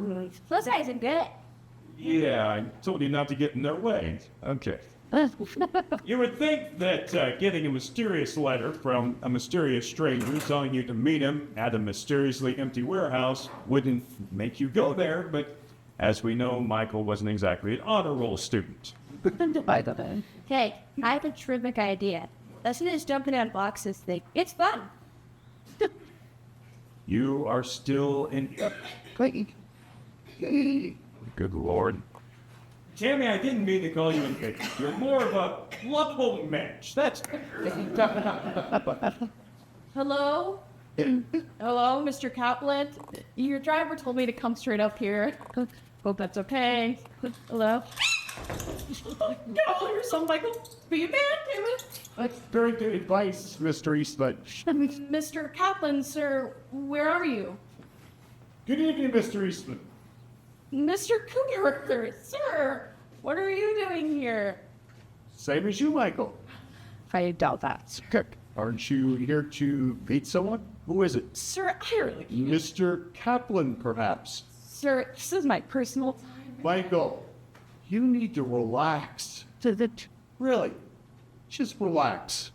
those guys are good. Yeah, I told you not to get in their way. Okay. You would think that getting a mysterious letter from a mysterious stranger telling you to meet him at a mysteriously empty warehouse wouldn't make you go there, but as we know, Michael wasn't exactly an honor roll student. Hey, I have a terrific idea. Let's just jump in that boxes thing. It's fun. You are still in... Good Lord. Tammy, I didn't mean to call you an idiot. You're more of a lovable match. That's... Hello? Hello, Mr. Kaplan? Your driver told me to come straight up here. Hope that's okay. Hello? No, you're so Michael. Be a man, damn it. That's very good advice, Mr. Eastman. Mr. Kaplan, sir, where are you? Good evening, Mr. Eastman. Mr. Cougar, sir, what are you doing here? Same as you, Michael. I doubt that. Aren't you here to meet someone? Who is it? Sir, I really... Mr. Kaplan, perhaps. Sir, this is my personal time. Michael, you need to relax. Really, just relax.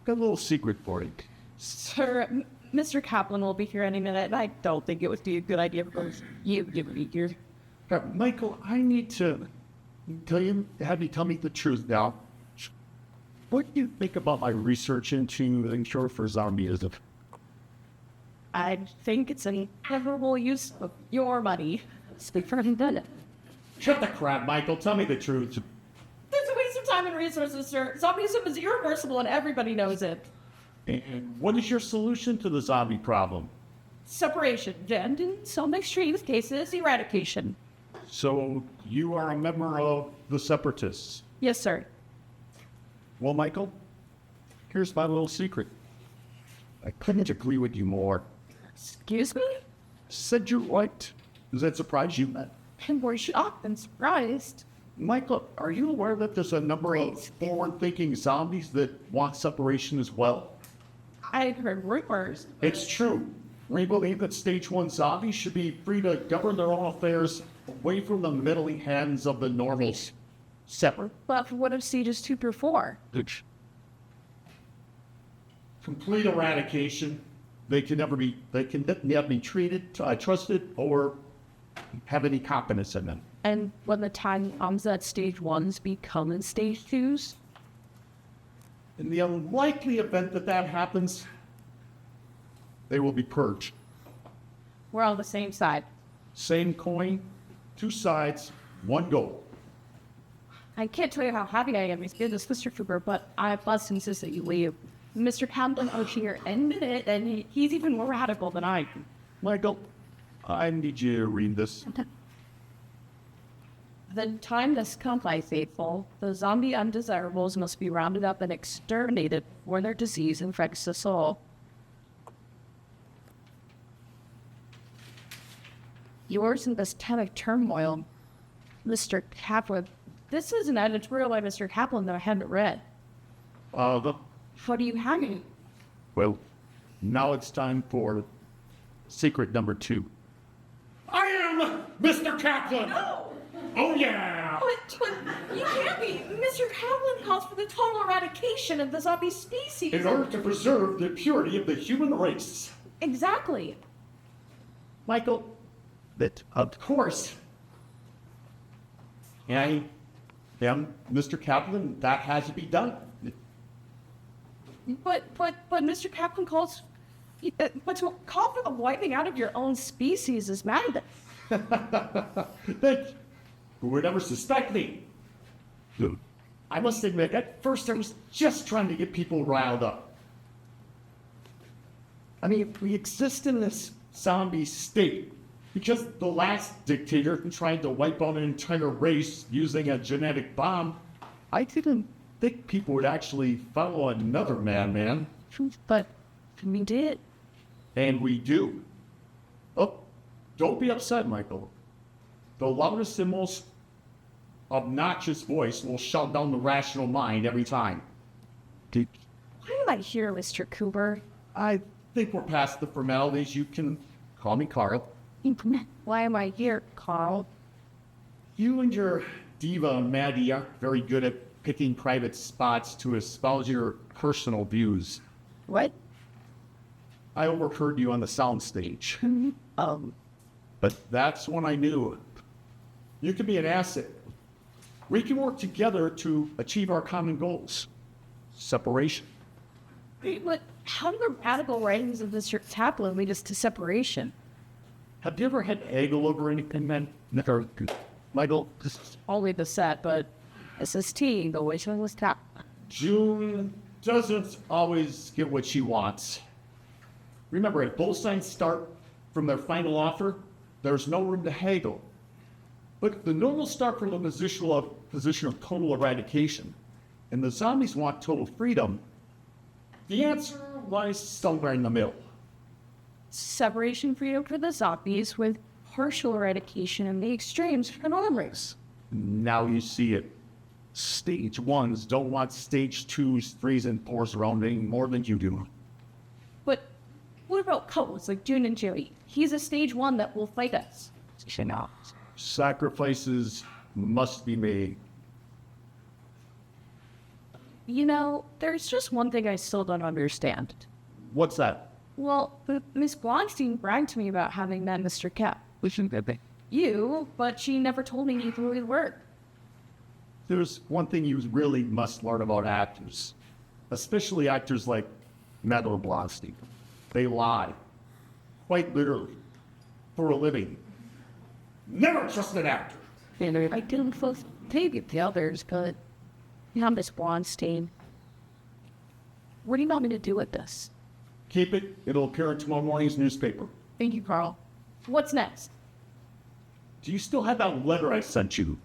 Got a little secret for you. Sir, Mr. Kaplan will be here any minute, and I don't think it would be a good idea for you to be here. Michael, I need to have you tell me the truth now. What do you think about my research into the cure for zombieism? I think it's an incredible use of your money. Speak for him, done it. Shut the crap, Michael. Tell me the truth. It's a waste of time and resources, sir. Zombieism is irreversible, and everybody knows it. And what is your solution to the zombie problem? Separation, and in some extreme cases, eradication. So you are a member of the Separatists? Yes, sir. Well, Michael, here's my little secret. I couldn't agree with you more. Excuse me? Said you're right. Does that surprise you? I'm more shocked than surprised. Michael, are you aware that there's a number of forward-thinking zombies that want separation as well? I'd heard rumors. It's true. We believe that stage 1 zombies should be free to govern their own affairs away from the meddling hands of the normals. Separate. But what if stages 2 through 4? Complete eradication. They can never be treated, trusted, or have any confidence in them. And when the time comes that stage 1s become in stage 2s? In the unlikely event that that happens, they will be purged. We're on the same side. Same coin, 2 sides, 1 goal. I can't tell you how happy I am to do this, Mr. Cooper, but I must insist that you leave. Mr. Kaplan out here in a minute, and he's even more radical than I am. Michael, I need you to read this. The time has come, my faithful. The zombie undesirables must be rounded up and exterminated before their disease infects us all. Yours in this time of turmoil, Mr. Kaplan. This is an editorial by Mr. Kaplan that I haven't read. What do you have? Well, now it's time for secret number 2. I am Mr. Kaplan! No! Oh, yeah! But you can't be. Mr. Kaplan calls for the total eradication of the zombie species. In order to preserve the purity of the human race. Exactly. Michael, that of course. I am Mr. Kaplan. That has to be done. But Mr. Kaplan calls... But to call for the wiping out of your own species is madness. That who would ever suspect me? I must admit, at first I was just trying to get people riled up. I mean, we exist in this zombie state because the last dictator tried to wipe out an entire race using a genetic bomb. I didn't think people would actually follow another madman. But we did. And we do. Oh, don't be upset, Michael. The loudest and most obnoxious voice will shut down the rational mind every time. Why am I here, Mr. Cooper? I think we're past the formalities. You can call me Carl. Why am I here, Carl? You and your diva Maddie aren't very good at picking private spots to espouse your personal views. What? I overheard you on the soundstage. But that's when I knew you could be an asset. We can work together to achieve our common goals. Separation. But how do the radical writings of Mr. Kaplan lead us to separation? Have you ever had eggle over anything, man? Never. Michael, Only the set, but SST, the which one was top. June doesn't always get what she wants. Remember, if both sides start from their final offer, there's no room to haggle. But the normal start from a position of total eradication, and the zombies want total freedom. The answer lies somewhere in the middle. Separation freedom for the zombies with partial eradication in the extremes for the normals. Now you see it. Stage 1s don't want stage 2s, 3s, and 4s around any more than you do. But what about couples like June and Jerry? He's a stage 1 that will fight us. Sacrifices must be made. You know, there's just one thing I still don't understand. What's that? Well, Miss Blonstein bragged to me about having met Mr. Cap. You, but she never told me who we were. There's one thing you really must learn about actors, especially actors like Madeline Blonstein. They lie, quite literally, for a living. Never trust an actor. I didn't supposed to take it the others, but now Miss Blonstein. What do you want me to do with this? Keep it. It'll appear in tomorrow morning's newspaper. Thank you, Carl. What's next? Do you still have that letter I sent you?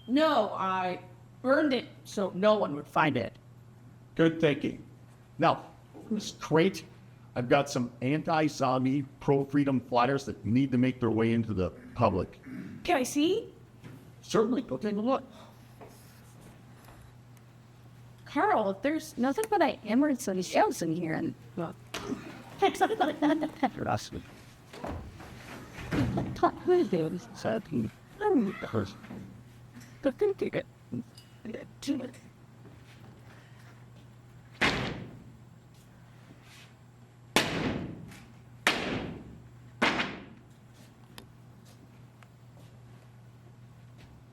No, I burned it so no one would find it. Good thinking. Now, in this crate, I've got some anti-zombie, pro-freedom flyers that need to make their way into the public. Can I see? Certainly, go take a look. Carl, there's nothing but Emerson and shells in here, and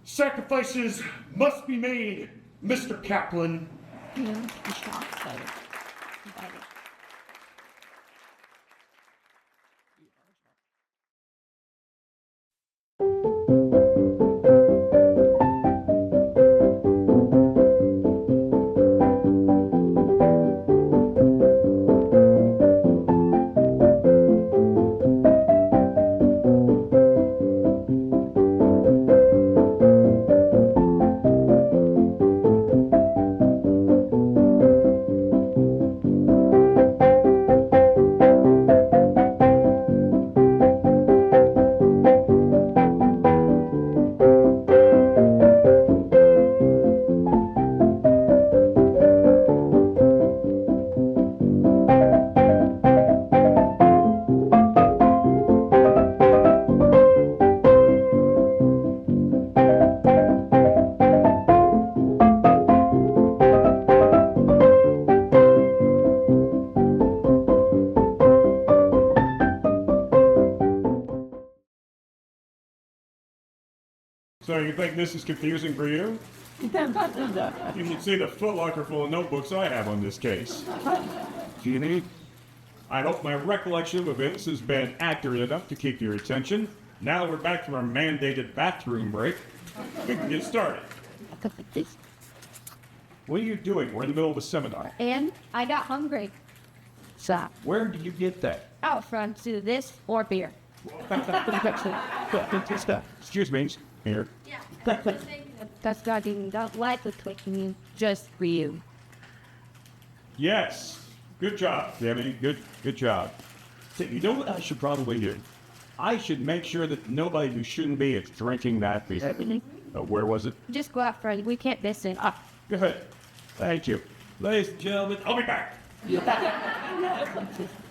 Sacrifices must be made, Mr. Kaplan. So you think this is confusing for you? You should see the footlocker full of notebooks I have on this case. Jimmy, I hope my recollection of events has been accurate enough to keep your attention. Now we're back from our mandated bathroom break. We can get started. What are you doing? We're in the middle of a seminar. And I got hungry. stop. Where did you get that? Out front to this or beer. Excuse me. Here. That's not even that life is clicking just for you. Yes. Good job, Tammy. Good job. You know what I should probably do? I should make sure that nobody who shouldn't be is drinking that beer. Where was it? Just go out front. We can't miss it. Good. Thank you. Ladies and gentlemen, I'll be back.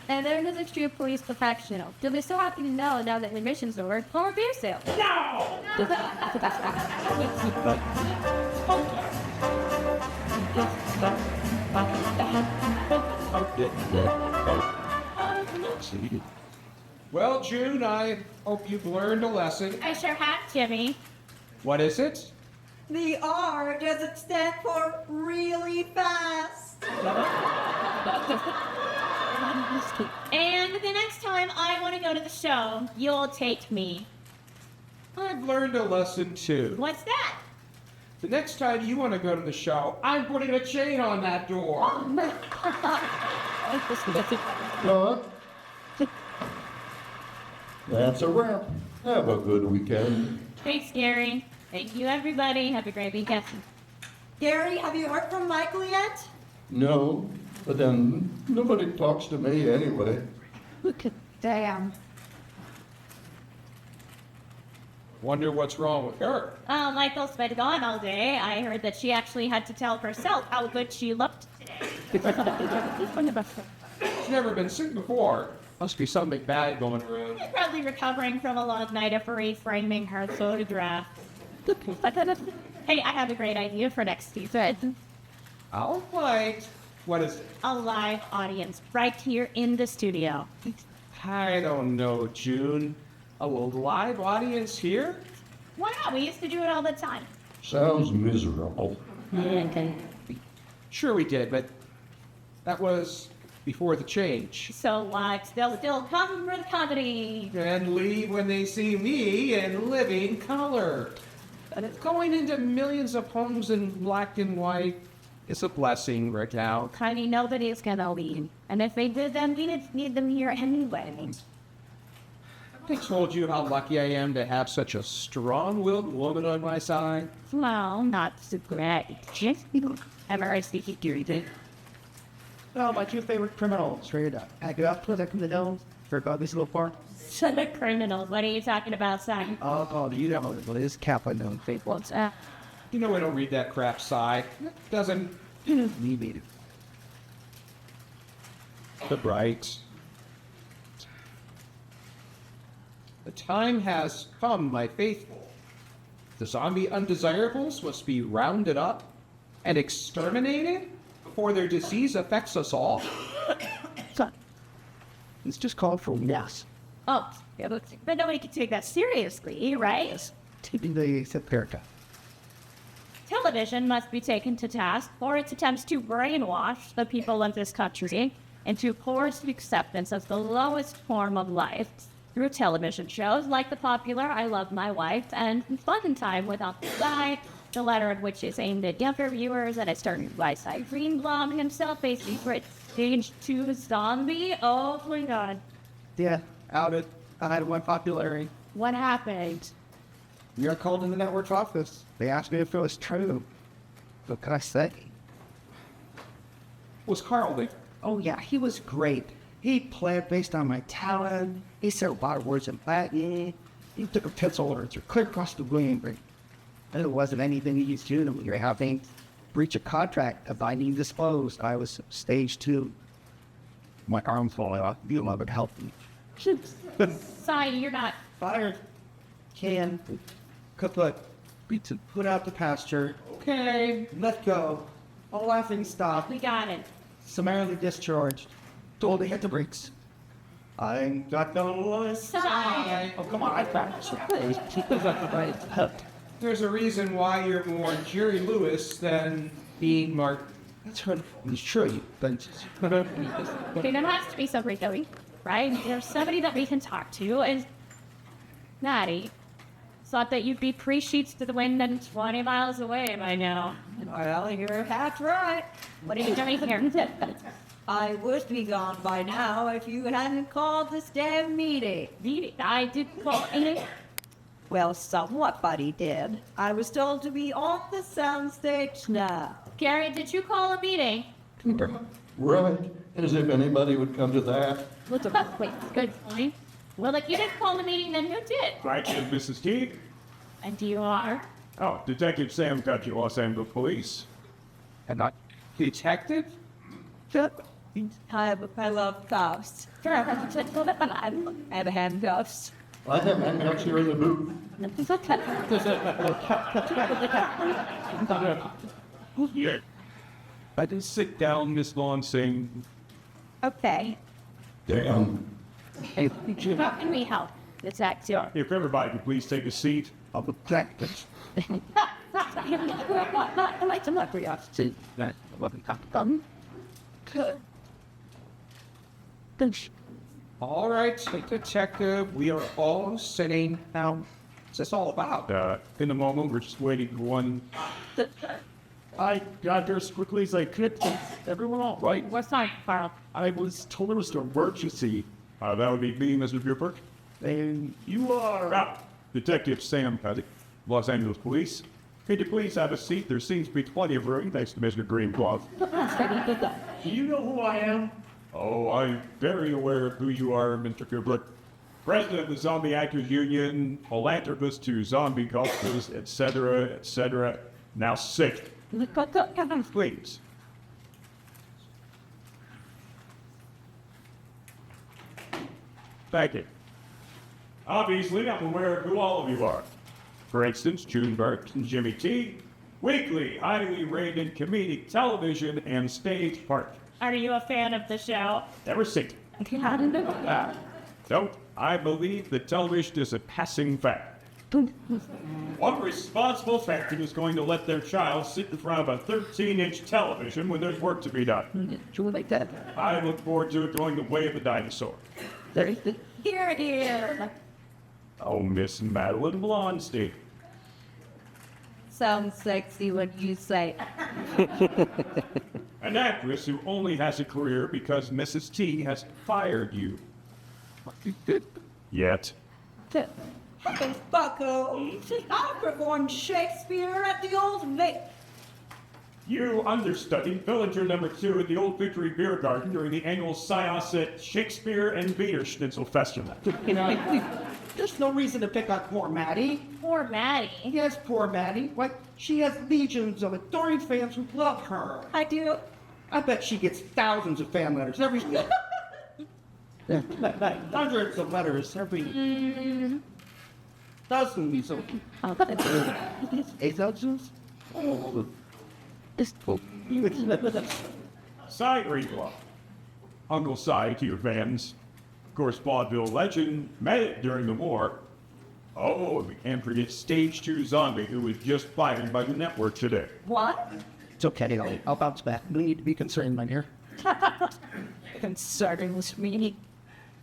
And there's an extreme police professional. Do we still happen to know now that admission's over? Or beer sale? No! Well, June, I hope you've learned a lesson. I sure have, Jimmy. What is it? The R doesn't stand for really fast. And the next time I want to go to the show, you'll take me. I've learned a lesson too. What's that? The next time you want to go to the show, I'm putting a chain on that door. That's a wrap. Have a good weekend. Thanks, Gary. Thank you, everybody. Have a great weekend. Gary, have you heard from Michael yet? No, but then nobody talks to me anyway. Look at damn. Wonder what's wrong with her. Oh, Michael's been gone all day. I heard that she actually had to tell herself how good she looked today. She's never been sick before. Must be something bad going around. She's probably recovering from a long night of reframing her photograph. Hey, I have a great idea for next season. All right. What is it? A live audience right here in the studio. I don't know, June. A live audience here? Why not? We used to do it all the time. Sounds miserable. Sure we did, but that was before the change. So what? They'll still come for the comedy. And leave when they see me in living color. And it's going into millions of homes in black and white. It's a blessing right now. Honey, nobody's gonna leave. And if they did, then we didn't need them here anyway. I told you how lucky I am to have such a strong-willed woman on my side. Well, not so great. Ever speaking to you? Oh, my two favorite criminals, straight up. I go up to the nose for about this little part. Son of criminals. What are you talking about, son? Oh, you know what it is, Kaplan known faithful. You know I don't read that crap side. It doesn't Me neither. the bright. The time has come, my faithful. The zombie undesirables must be rounded up and exterminated before their disease affects us all. Son, it's just called for yes. Oh, yeah, but nobody can take that seriously, right? Tipping the America. Television must be taken to task for its attempts to brainwash the people of this country into forced acceptance of the lowest form of life through television shows like the popular I Love My Wife and Fun Time with Uncle Guy, the latter of which is aimed at younger viewers and is started by Greenblaum himself, a secret stage 2 zombie. Oh my god. Yeah, outed. I had one popularity. What happened? We are called in the network's office. They asked me if it was true. What can I say? Was Carl there? Oh, yeah, he was great. He played based on my talent. He said a lot of words in Latin. He took a pencil and threw clear across the room. And it wasn't anything he used to do. We were having breach a contract of binding disclosed. I was stage 2. My arm's falling off. You love it, help me. Sorry, you're not. Fire, can, kaput, put out the pasture. Okay. Let go. All laughing stop. We got it. Summarily discharged. Told to hit the brakes. I got no Sorry. Oh, come on, I found it. There's a reason why you're more Jerry Lewis than being Mark. That's what I'm sure you, but Okay, there has to be somebody that we, right? There's somebody that we can talk to, and Natty thought that you'd be pre-sheets to the wind and 20 miles away by now. Well, you're half right. What are you doing here? I would be gone by now if you hadn't called this damn meeting. I did call it. Well, somebody did. I was told to be on the soundstage now. Gary, did you call a meeting? Right, as if anybody would come to that. Wait, good point. Well, if you didn't call the meeting, then who did? Right, Mrs. Teague? And you are? Oh, Detective Sam Cutty, Los Angeles Police. And not detective? I love cuffs. And handcuffs. I have handcuffs here in the booth. Yeah. I just sit down, Miss Blonstein. Okay. Damn. How can we help? It's actor. If everybody could please take a seat. I'll protect us. All right, detective, we are all sitting now. What's this all about? In a moment, we're just waiting for one. I got there as quickly as I could. Everyone all right? What's time, Carl? I was told it was an emergency. That would be me, Mr. Duprey. And you are... Ah, Detective Sam Cutty, Los Angeles Police. Could you please have a seat? There seems to be plenty of room, thanks to Mr. Greenblaum. Do you know who I am? Oh, I'm very aware of who you are, Mr. Kubrick. President of the Zombie Actors Union, philanthropist to zombie cultures, etc., etc. Now sit. Please. Thank you. Obviously, I'm aware of who all of you are. For instance, Junebert and Jimmy Teague, weekly, highly rated comedic television and stage partners. Are you a fan of the show? Never seen it. No, I believe that television is a passing fact. What responsible parent is going to let their child sit in front of a 13-inch television when there's work to be done? I look forward to it going the way of the dinosaur. Here, here. Oh, Miss Madeline Blonstein. Sounds sexy when you say An actress who only has a career because Mrs. T has fired you. Yet. Hey, bucko, I performed Shakespeare at the Old Vic. You understudied villager number 2 at the Old Victory Beer Garden during the annual Syosset Shakespeare and Beer Schnitzel Festival. You know, there's no reason to pick on poor Maddie. Poor Maddie. Yes, poor Maddie. Like, she has legions of adoring fans who love her. I do. I bet she gets thousands of fan letters every... Hundreds of letters every... Dozens of... Cy Greenblaum. Uncle Cy to your fans. Of course, vaudeville legend, met it during the war. Oh, and we can't forget Stage 2 Zombie, who was just fired by the network today. What? It's okay, I'll bounce back. No need to be concerned, my dear. Concerning with me.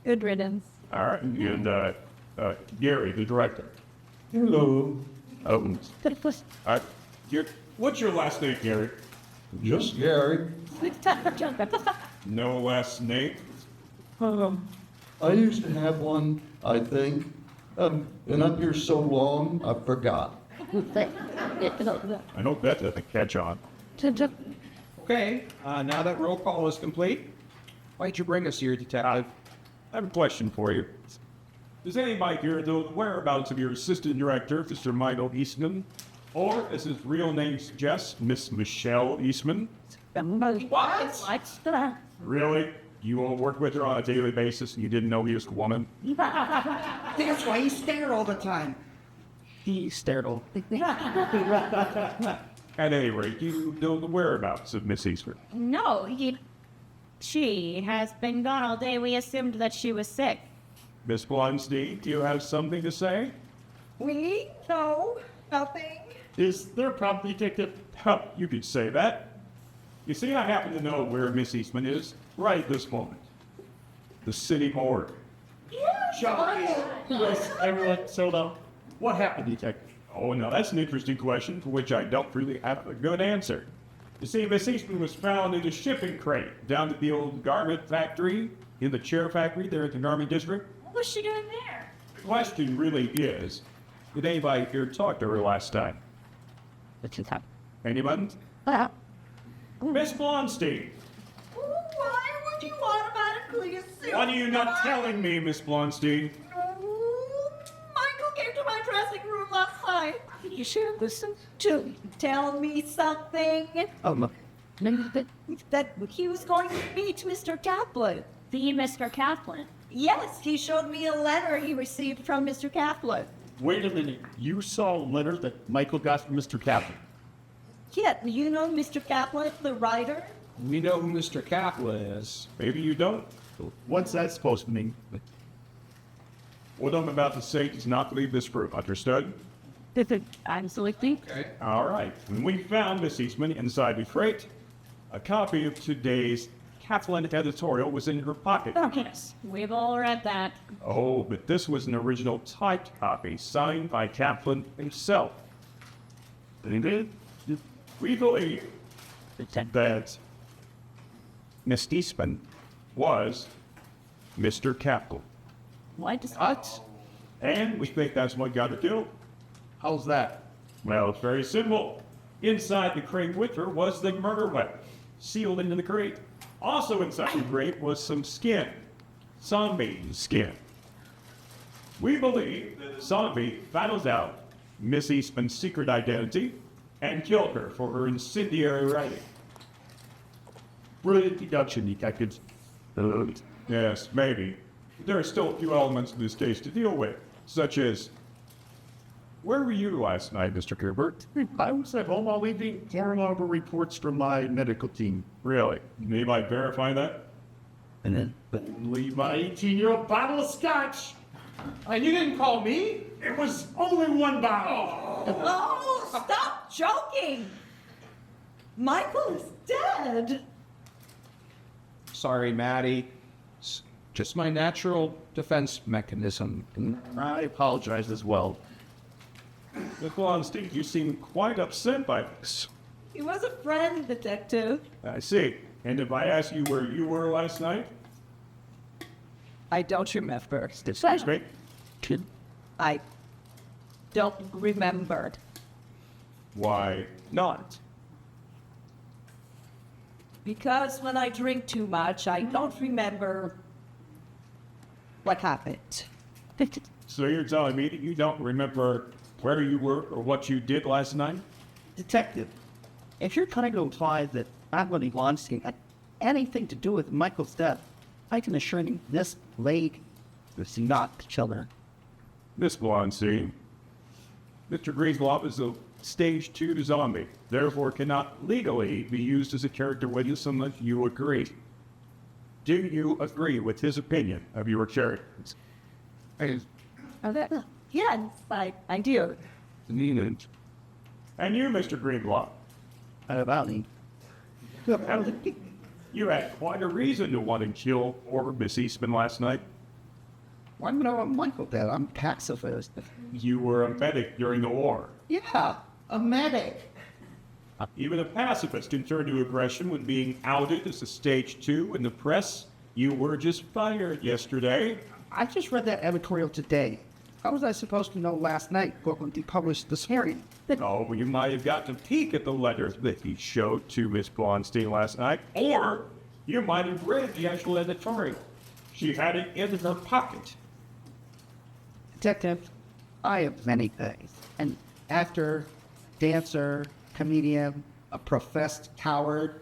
Good riddance. All right, and Gary, the director. Hello. Oh, all right. What's your last name, Gary? Just Gary. No last name? I used to have one, I think. Been up here so long, I forgot. I know Beth doesn't catch on. Okay, now that roll call is complete, why'd you bring us here, detective? I have a question for you. Does anybody here know the whereabouts of your assistant director, Mr. Michael Eastman? Or, as his real name suggests, Miss Michelle Eastman? What? Really? You won't work with her on a daily basis and you didn't know he was a woman? That's why he stared all the time. He stared all. At any rate, you know the whereabouts of Miss Eastman. No, she has been gone all day. We assumed that she was sick. Miss Blonstein, do you have something to say? We? No, nothing. Is there a problem, detective? Huh, you could say that. You see, I happen to know where Miss Eastman is right at this moment. The city morgue. Yes, everyone, so now, what happened, detective? Oh, now that's an interesting question for which I don't really have a good answer. You see, Miss Eastman was found in a shipping crate down at the old garment factory, in the chair factory there at the garment district. What was she doing there? The question really is, did anybody here talk to her last time? Anybody? Miss Blonstein, Why would you automatically assume? what are you not telling me, Miss Blonstein? Michael came to my dressing room last night. You should have listened to me. Tell me something. That he was going to meet Mr. Kaplan. The Mr. Kaplan. Yes, he showed me a letter he received from Mr. Kaplan. Wait a minute. You saw a letter that Michael got from Mr. Kaplan. Yeah, you know Mr. Kaplan, the writer? We know who Mr. Kaplan is. Maybe you don't. What's that supposed to mean? What I'm about to say does not leave this room. Understood? Absolutely. Okay. All right. When we found Miss Eastman inside the freight, a copy of today's Kaplan editorial was in her pocket. Oh, yes. We've all read that. Oh, but this was an original typed copy signed by Kaplan himself. We believe that Miss Eastman was Mr. Kaplan. What? And we think that's what got her killed. How's that? Well, it's very simple. Inside the crate with her was the murder weapon, sealed into the crate. Also inside the crate was some skin, zombie skin. We believe that the zombie found out Miss Eastman's secret identity and killed her for her incendiary writing. Brilliant deduction, detectives. Yes, maybe. There are still a few elements in this case to deal with, such as, where were you last night, Mr. Gerbert? I was at home all evening pouring over reports from my medical team. Really? Anybody verify that? And then leave my 18-year-old bottle of scotch. And you didn't call me? It was only one bottle. Oh, stop joking! Michael is dead. Sorry, Maddie. It's just my natural defense mechanism. I apologize as well. Miss Blonstein, you seem quite upset by this. He was a friend, detective. I see. And if I ask you where you were last night? I don't remember. Excuse me. I don't remember. Why not? Because when I drink too much, I don't remember what happened. So you're telling me that you don't remember where you were or what you did last night? Detective, if you're trying to imply that Madeline Blonstein had anything to do with Michael's death, I can assure you this lady was not the children. Miss Blonstein, Mr. Greenblaum is a stage 2 zombie, therefore cannot legally be used as a character witness unless you agree. Do you agree with his opinion of your characters? Yes, I do. And you, Mr. Greenblaum, About me. you had quite a reason to want to kill poor Miss Eastman last night. Why would I want Michael dead? I'm pacifist. You were a medic during the war. Yeah, a medic. Even a pacifist can turn to aggression when being outed as a stage 2 in the press. You were just fired yesterday. I just read that editorial today. How was I supposed to know last night what would be published this morning? Oh, well, you might have gotten a peek at the letters that he showed to Miss Blonstein last night, or you might have read the actual editorial. She had it in her pocket. Detective, I have many things. An actor, dancer, comedian, a professed coward,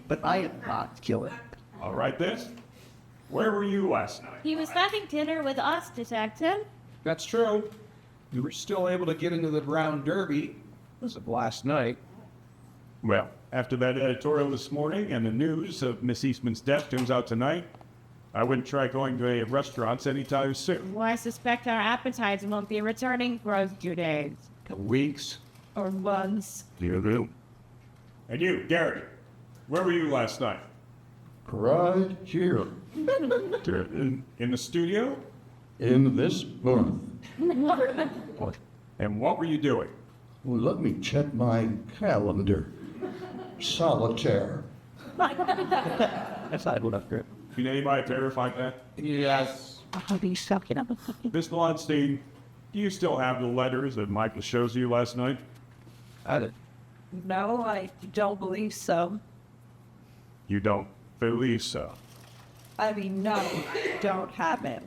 but I am not killing. All right, this. Where were you last night? He was having dinner with us, detective. That's true. You were still able to get into the Brown Derby. It was a blast night. Well, after that editorial this morning and the news of Miss Eastman's death turns out tonight, I wouldn't try going to any restaurants anytime soon. Well, I suspect our appetites won't be returning for a few days. Weeks. Or months. You do. And you, Gary, where were you last night? Right here, In the studio? in this booth. And what were you doing? Well, let me check my calendar. Solitaire. That's not what I've heard. Can anybody verify that? Yes. How do you suck it up? Miss Blonstein, do you still have the letters that Michael shows you last night? No, I don't believe so. You don't believe so. I mean, no, I don't have it.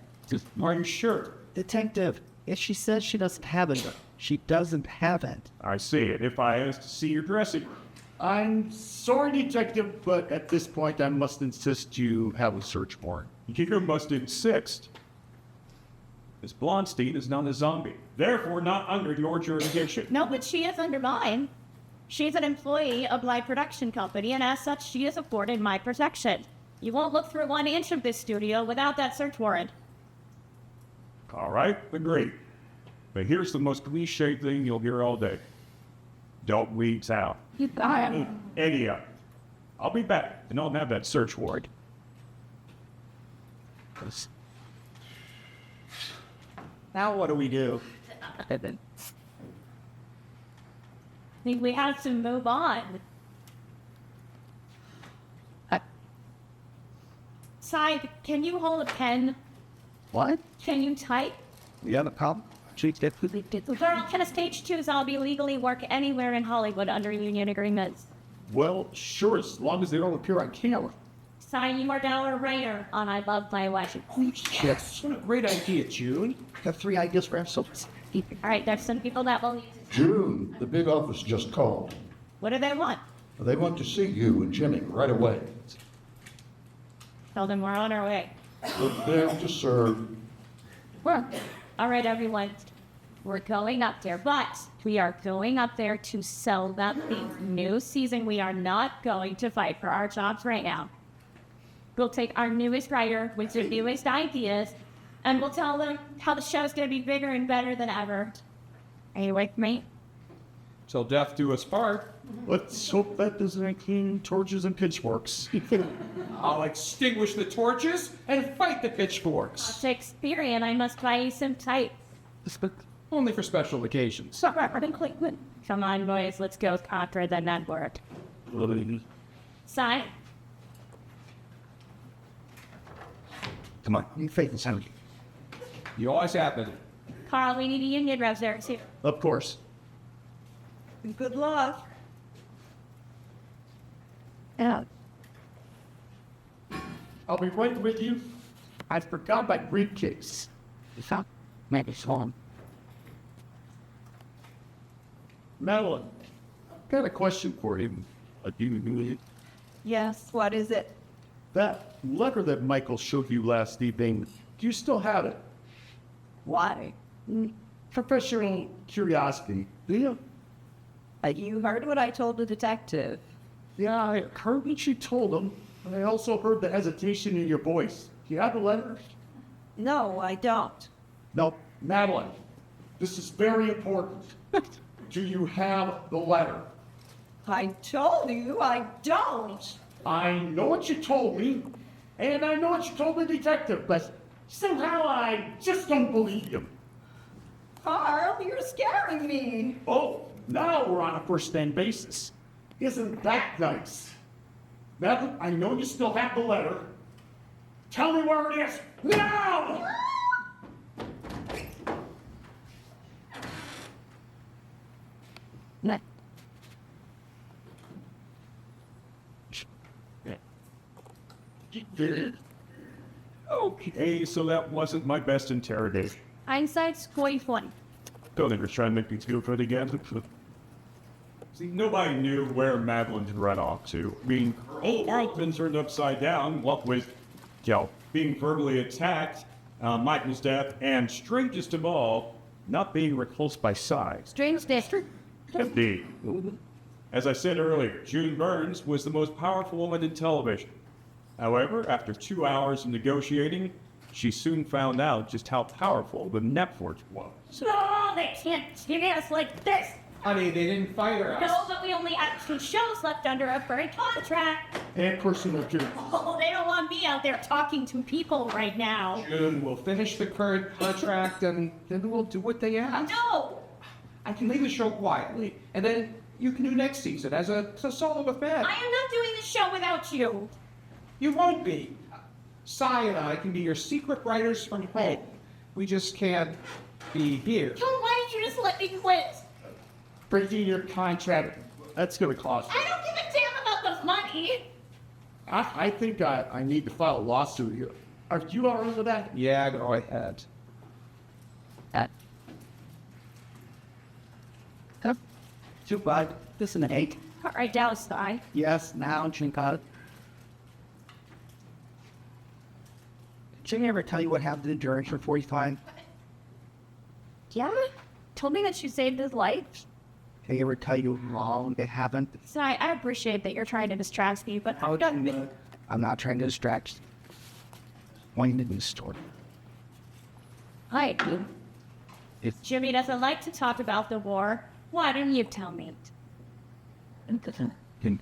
Are you sure? Detective, if she says she doesn't have it, she doesn't have it. I see it. If I asked to see your dressing room, I'm sorry, Detective, but at this point I must insist you have a search warrant. You must insist. Miss Blonstein is not a zombie, therefore not under your jurisdiction. No, but she is under mine. She's an employee of my production company, and as such, she is afforded my protection. You won't look through 1 inch of this studio without that search warrant. All right, agreed. But here's the most cliche thing you'll hear all day. Don't leave town. You got it. Any of it. I'll be back, and I'll have that search warrant. Now what do we do? I think we have to move on. Side, can you hold a pen? What? Can you type? You have a problem? Girl, can a stage 2s all be legally work anywhere in Hollywood under union agreements? Well, sure, as long as they don't appear on camera. Sign, you are now a writer on I Love My Wife. Yes. What a great idea, June. Have 3 ideas for episodes. Alright, there's some people that will use it. June, the big office just called. What do they want? They want to see you and Jimmy right away. Tell them we're on our way. Prepare to serve. Well, alright, everyone. We're going up there, but we are going up there to sell them the new season. We are not going to fight for our jobs right now. We'll take our newest writer with the newest ideas, and we'll tell them how the show's going to be bigger and better than ever. Are you with me? Till death do us part. Let's hope that doesn't include torches and pitchforks. I'll extinguish the torches and fight the pitchforks. Shakespearean, I must buy you some type. Only for special occasions. Come on, boys, let's go conquer the network. Sign. Come on, you faith in sound. You always happen. Carl, we need a union rep there, too. Of course. Good luck. Yeah. I'll be right with you. I forgot my briefcase. Maybe song. Madeline, I've got a question for you. Yes, what is it? That letter that Michael showed you last evening, do you still have it? Why? Professional curiosity. Yeah. You heard what I told the detective. Yeah, I heard what you told him, and I also heard the hesitation in your voice. Do you have the letter? No, I don't. No, Madeline, this is very important. Do you have the letter? I told you I don't. I know what you told me, and I know what you told the detective, but somehow I just don't believe you. Carl, you're scaring me. Oh, now we're on a first-name basis. Isn't that nice? Madeline, I know you still have the letter. Tell me where it is now! Okay, so that wasn't my best interrogation. Hindsight's 20/20. Don't ever try to make me feel good again. See, nobody knew where Madeline had run off to. I mean, her whole world been turned upside down, what with, being verbally attacked, Michael's death, and strangest of all, not being repulsed by size. Strange district. Indeed. As I said earlier, June Burns was the most powerful woman in television. However, after 2 hours of negotiating, she soon found out just how powerful the network was. No, they can't treat us like this. Honey, they didn't fire us. No, but we only have 2 shows left under a furry contract. And personal care. Oh, they don't want me out there talking to people right now. June, we'll finish the current contract and then we'll do what they ask. No! I can leave the show quietly, and then you can do next season as a solo affair. I am not doing this show without you. You won't be. Cy and I can be your secret writers from home. We just can't be here. So why did you just let me quit? Breaking your contract, that's going to cost you. I don't give a damn about the money. I think I need to file a lawsuit here. Are you all right with that? Yeah, go ahead. Two bud. This is an 8. All right, Dallas, Yes, now drink out. Did Jimmy ever tell you what happened to during for 45? Yeah? Told me that she saved his life. Did he ever tell you wrong it happened? So I appreciate that you're trying to distract me, but I'm not trying to distract you. Pointing to the story. Hi. If Jimmy doesn't like to talk about the war. Why don't you tell me? That's you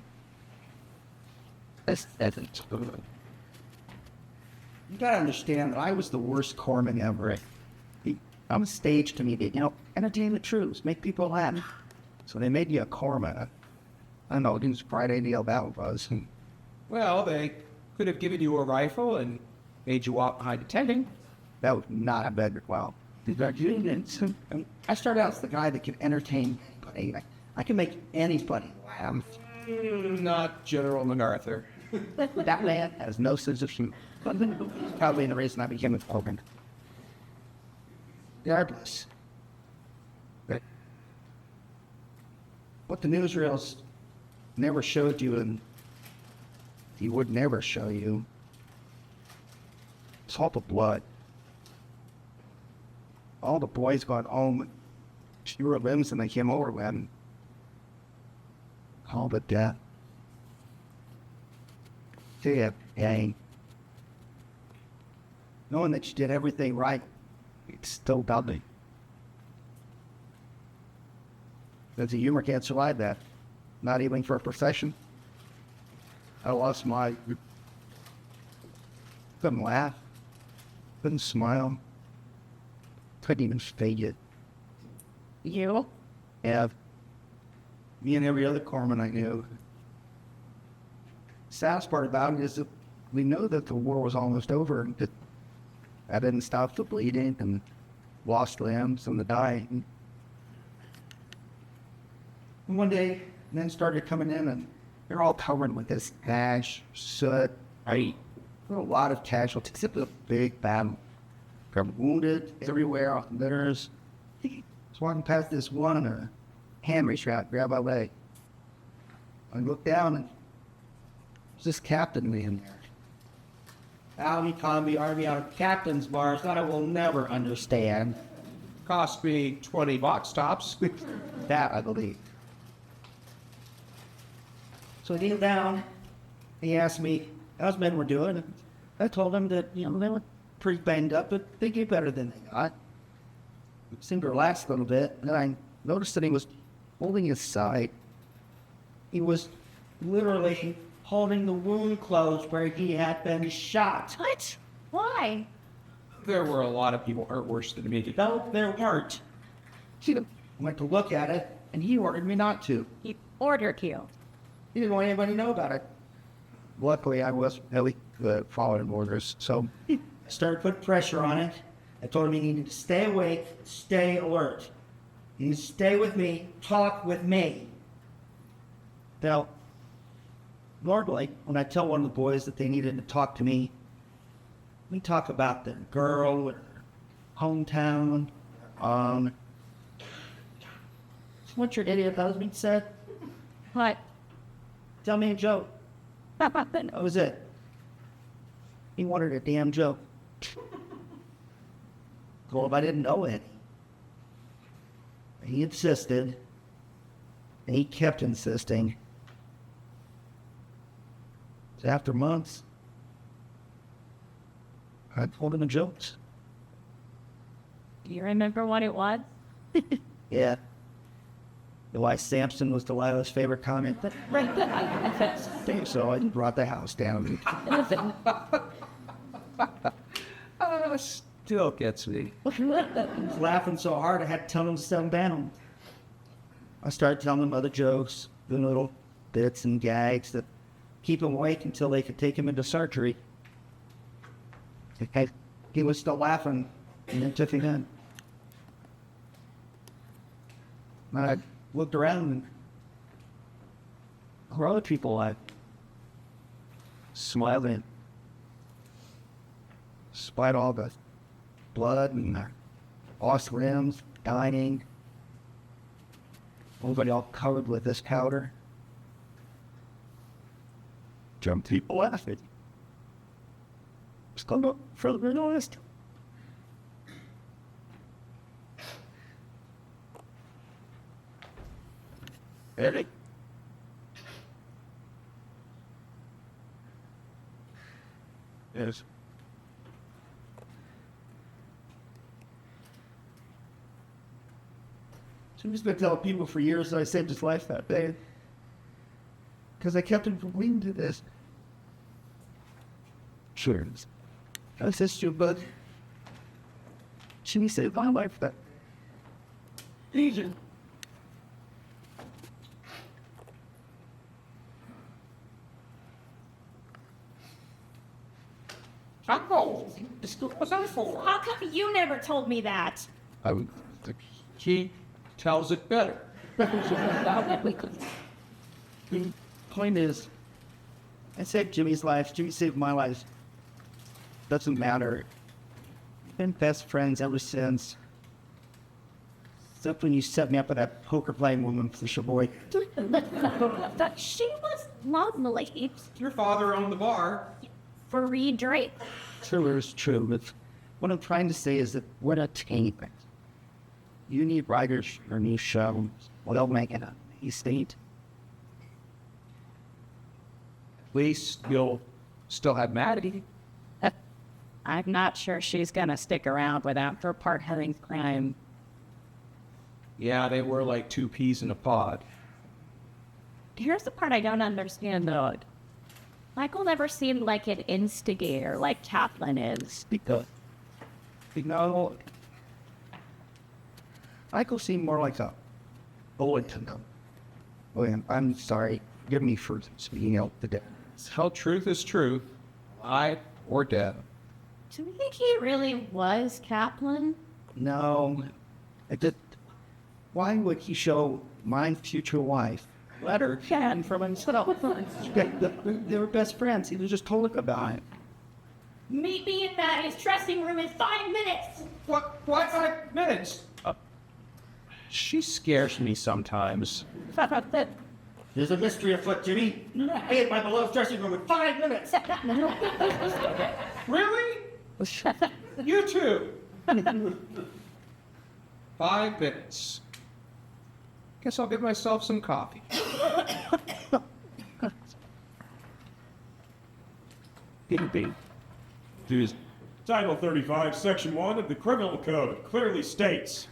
gotta understand that I was the worst corpsman ever. I'm a stage comedian, entertain the troops, make people laugh. So they made me a corpsman. I don't know whose bright idea that was. Well, they could have given you a rifle and made you walk behind a tending. That was not a bad well. I started out as the guy that could entertain anybody. I can make anybody laugh. Not General MacArthur. That man has no sense of humor. Probably the reason I became a corpsman. Regardless. But what the newsreels never showed you, and he would never show you, it's all the blood. All the boys got home, fewer limbs than they came over with. All the death. Pain. Knowing that you did everything right, it's still doubling. Because the humor can't survive that. Not even for a profession. I lost my... Couldn't laugh. Couldn't smile. Couldn't even fake it. You? Yeah. Me and every other corpsman I knew. Saddest part about it is that we know that the war was almost over. And that didn't stop the bleeding and lost limbs and the dying. And one day, men started coming in and they're all covered with this ash, soot, right? There were a lot of casualties. It was a big battle. Got wounded everywhere off the litters. I was walking past this one and a hand reached out, grabbed my leg. I looked down and there's this captain in there. Army, combi, army out of captain's bars that I will never understand. Cost me 20 box tops. That I believe. So I kneeled down. He asked me how his men were doing. And I told him that, they were pretty banged up, but they get better than they got. It seemed to relax a little bit. And then I noticed that he was holding his side. He was literally holding the wound closed where he had been shot. What? Why? There were a lot of people hurt worse than me. No, there weren't. I went to look at it, and he ordered me not to. He ordered you. He didn't want anybody to know about it. Luckily, I was at least following orders, so I started putting pressure on it. I told him he needed to stay awake, stay alert. He needed to stay with me, talk with me. Now, normally, when I tell one of the boys that they needed to talk to me, we talk about the girl, her hometown, what your idiot husband said. What? Tell me a joke. That was it. He wanted a damn joke. Told him I didn't know any. He insisted, and he kept insisting. So after months, I told him the jokes. Do you remember what it was? Yeah. The why Samson was Delilah's favorite comment. I think so. I brought the house down. Still gets me. He was laughing so hard I had to tell him to settle down. I started telling him other jokes, the little bits and gags that keep him awake until they could take him into surgery. He was still laughing, and then took him in. I looked around, and there were other people smiling, despite all the blood and lost limbs, dying. Everybody all covered with this powder. Jump people laughing. It's come up further noticed. Ready? Yes. Jimmy's been telling people for years that I saved his life that day. Because I kept him from leading to this. Sure. That's just true, bud. Jimmy saved my life that easy. How come you never told me that? I would. He tells it better. The point is, I saved Jimmy's life. Jimmy saved my life. Doesn't matter. We've been best friends ever since. Except when you set me up with that poker playing woman, Felicia boy. She was lovely. Your father owned the bar. For Reed Drake. True is true, but what I'm trying to say is that we're not taking it. You need writers for a new show. Well, they'll make it a state. At least you'll still have Maddie. I'm not sure she's gonna stick around without her part having crime. Yeah, they were like two peas in a pod. Here's the part I don't understand, though. Michael never seemed like an instigator like Kaplan is. Because, no, Michael seemed more like a bullet to them. Oh, I'm sorry. Forgive me for speaking out the dead. How truth is truth, alive or dead. Do you think he really was Kaplan? No, why would he show my future wife letter hand from himself? They were best friends. He was just told about it. Meet me in Maddie's dressing room in 5 minutes. What 5 minutes? She scares me sometimes. There's a mystery afoot, Jimmy. I hit my beloved's dressing room in 5 minutes. Really? You too. 5 minutes. Guess I'll give myself some coffee. Title 35, Section 1 of the Criminal Code clearly states,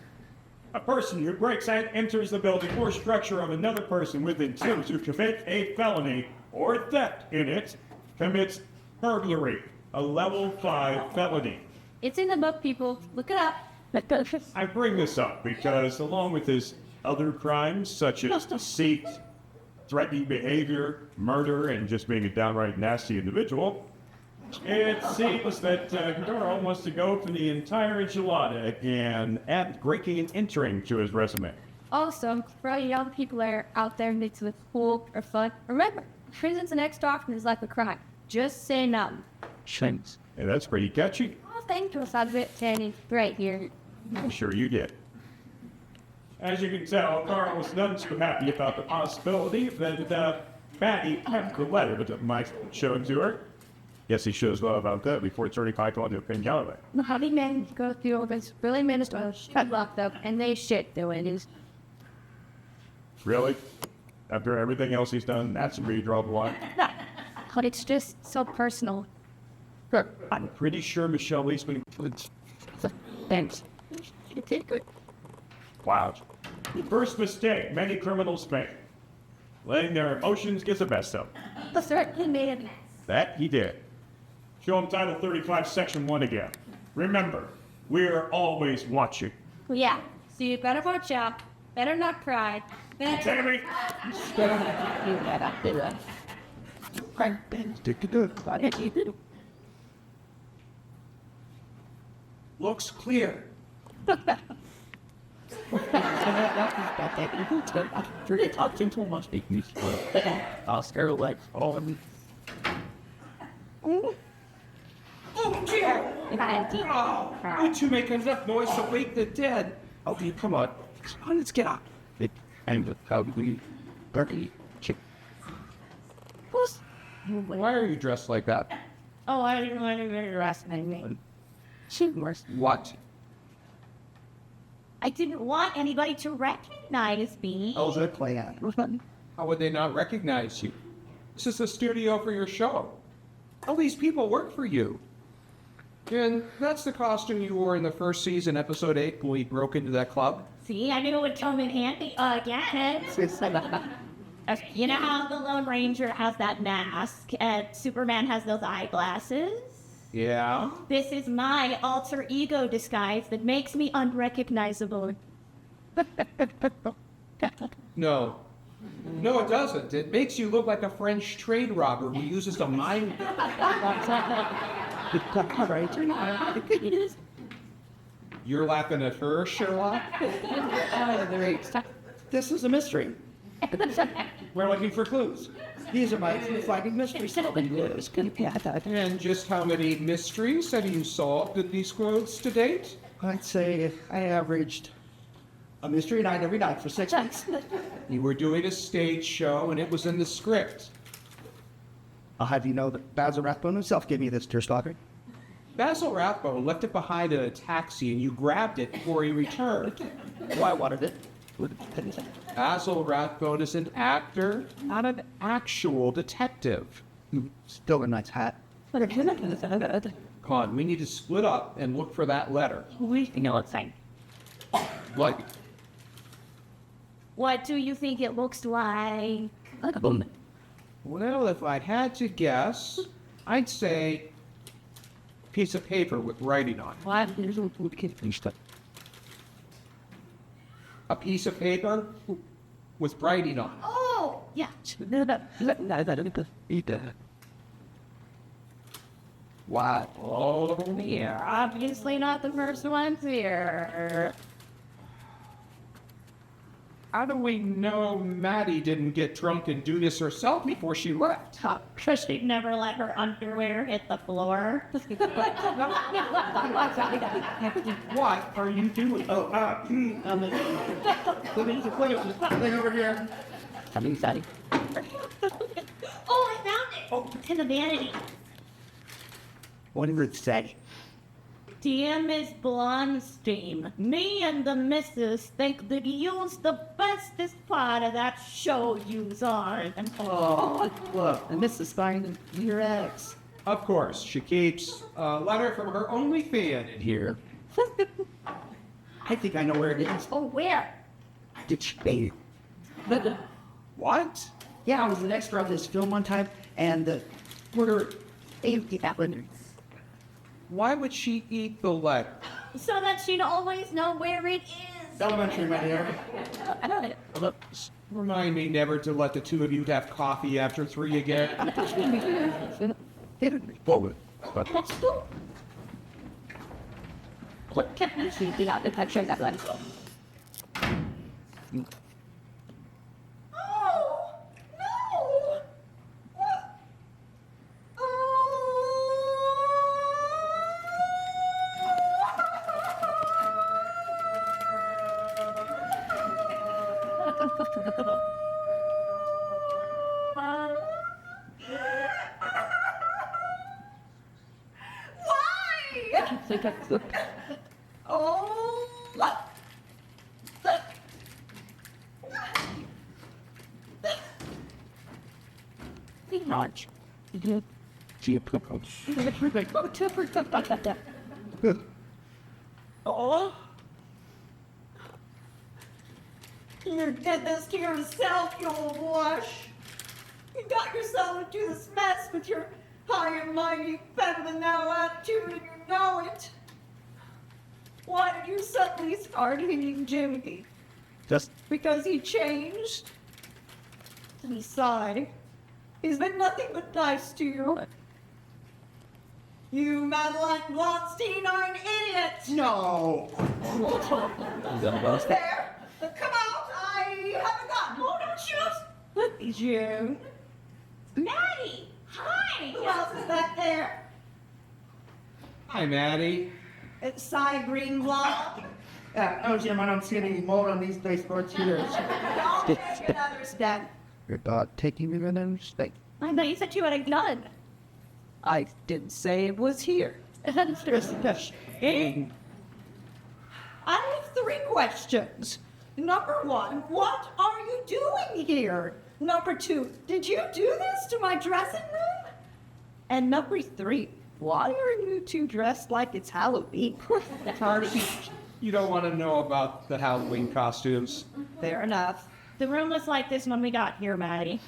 a person who breaks and enters the building or structure of another person with intent to commit a felony or theft in it commits burglary, a level 5 felony. It's in the book, people. Look it up. I bring this up because along with his other crimes such as deceit, threatening behavior, murder, and just being a downright nasty individual, it seems that Girl wants to go for the entire enchilada and add breaking and entering to his resume. Also, for all you young people that are out there mixed with cool or fun, remember, prison's the next doctrine is like a crime. Just say nothing. Thanks. And that's pretty catchy. Oh, thank you, a bit standing right here. I'm sure you did. As you can tell, Carl was none too happy about the possibility that Maddie had the letter that Mike showed to her. Yes, he shows well about that before turning Michael into a pin Galloway. The hobby men go through all this really minister got locked up and they shit the way it is. Really? After everything else he's done, that's where you draw the line. But it's just so personal. I'm pretty sure Michelle Eastman includes. Thanks. Wow. The first mistake many criminals make. Letting their emotions get the best of them. The threat he made it. That he did. Show him Title 35, Section 1 again. Remember, we're always watching. Yeah, so you better watch out. Better not cry. Better... Tammy! Looks clear. Oscar like Oh, dear! Oh, you two make enough noise to wake the dead. Okay, come on. Come on, let's get out. And how we Becky. Why are you dressed like that? Oh, I didn't want to arrest me. What? I didn't want anybody to recognize me. Oh, good plan. How would they not recognize you? This is a studio for your show. All these people work for you. And that's the costume you wore in the first season, episode 8, when we broke into that club. See, I knew it would come in handy again. You know how the Lone Ranger has that mask and Superman has those eyeglasses? Yeah? This is my alter ego disguise that makes me unrecognizable. No. No, it doesn't. It makes you look like a French trade robber who uses a mind. You're laughing at her, Sherlock? This is a mystery. We're looking for clues. These are my finding mysteries. And just how many mysteries have you solved in these quotes to date? I'd say I averaged a mystery night every night for 6 months. You were doing a stage show and it was in the script. I'll have you know that Basil Rathbone himself gave me this, dear stalker. Basil Rathbone left it behind in a taxi and you grabbed it before he returned. Well, I wanted it. Basil Rathbone is an actor, not an actual detective. Still a nice hat. Come on, we need to split up and look for that letter. We know it's fine. Like, What do you think it looks like? well, if I had to guess, I'd say piece of paper with writing on it. What? A piece of paper with writing on it. Oh, yeah. Wow. Oh, You're obviously not the first ones here. how do we know Maddie didn't get drunk and do this herself before she left? Because she'd never let her underwear hit the floor. What are you doing? Oh, over here. Oh, I found it! Oh, it's in the vanity. What did it say? Dear Miss Blonstein, me and the missus think that you's the bestest part of that show you's on. Oh, look, and this is finding your ex. Of course, she keeps a letter from her only fan in here. I think I know where it is. Oh, where? Did she pay it? What? Yeah, I was an extra of this film one time, and the murder happened. Why would she eat the letter? So that she'd always know where it is. Elementary, my dear. Remind me never to let the two of you have coffee after 3 again. Forward. But What can you see out the picture that one? Oh, no! Oh, March. She approached. oh. You did this to yourself, you old wash. You got yourself into this mess with your high and mighty, better than now attitude, and you know it. Why did you suddenly start hating Jimmy? Just Because he changed? Besides, he's been nothing but nice to you. You, Madeline Blonstein, are an idiot! no. There! Come out! I haven't got motor shoes! June? Maddie! Hi! Who else is that there? Hi, Maddie. It's Greenblaum. No, Jim, I don't see any mold on these baseboards here. Don't make another step. You're not taking me in a mistake. I thought you said you had a gun. I didn't say it was here. I have 3 questions. Number 1, what are you doing here? Number 2, did you do this to my dressing room? And number 3, why are you two dressed like it's Halloween? You don't want to know about the Halloween costumes. Fair enough. The room was like this when we got here, Maddie.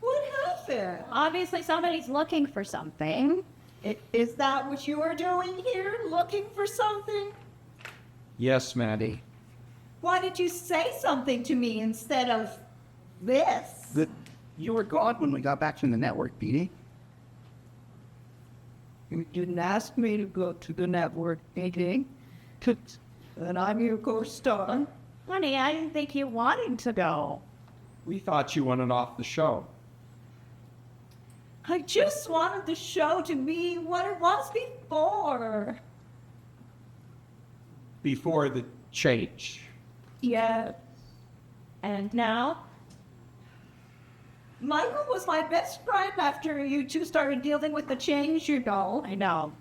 What happened? Obviously, somebody's looking for something. Is that what you are doing here? Looking for something? Yes, Maddie. Why did you say something to me instead of this? You were gone when we got back from the network, Petey. You didn't ask me to go to the network meeting. And I'm your co-star. Honey, I didn't think you wanted to go. We thought you wanted off the show. I just wanted the show to be what it was before. Before the change. Yeah. And now? Michael was my best friend after you two started dealing with the change, you know. I know.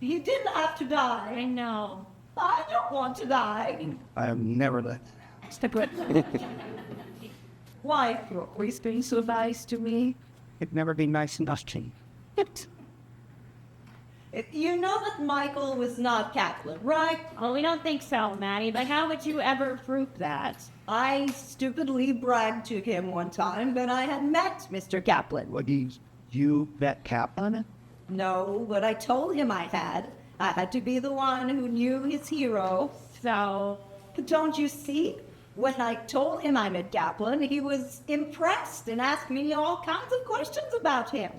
You didn't have to die. I know. I don't want to die. I have never let. Why? You're always been so nice to me. It'd never be nice enough to you. You know that Michael was not Kaplan, right? Well, we don't think so, Maddie, but how would you ever prove that? I stupidly bragged to him one time that I had met Mr. Kaplan. What, you bet Kaplan? No, but I told him I had. I had to be the one who knew his hero. So, But don't you see? When I told him I met Kaplan, he was impressed and asked me all kinds of questions about him.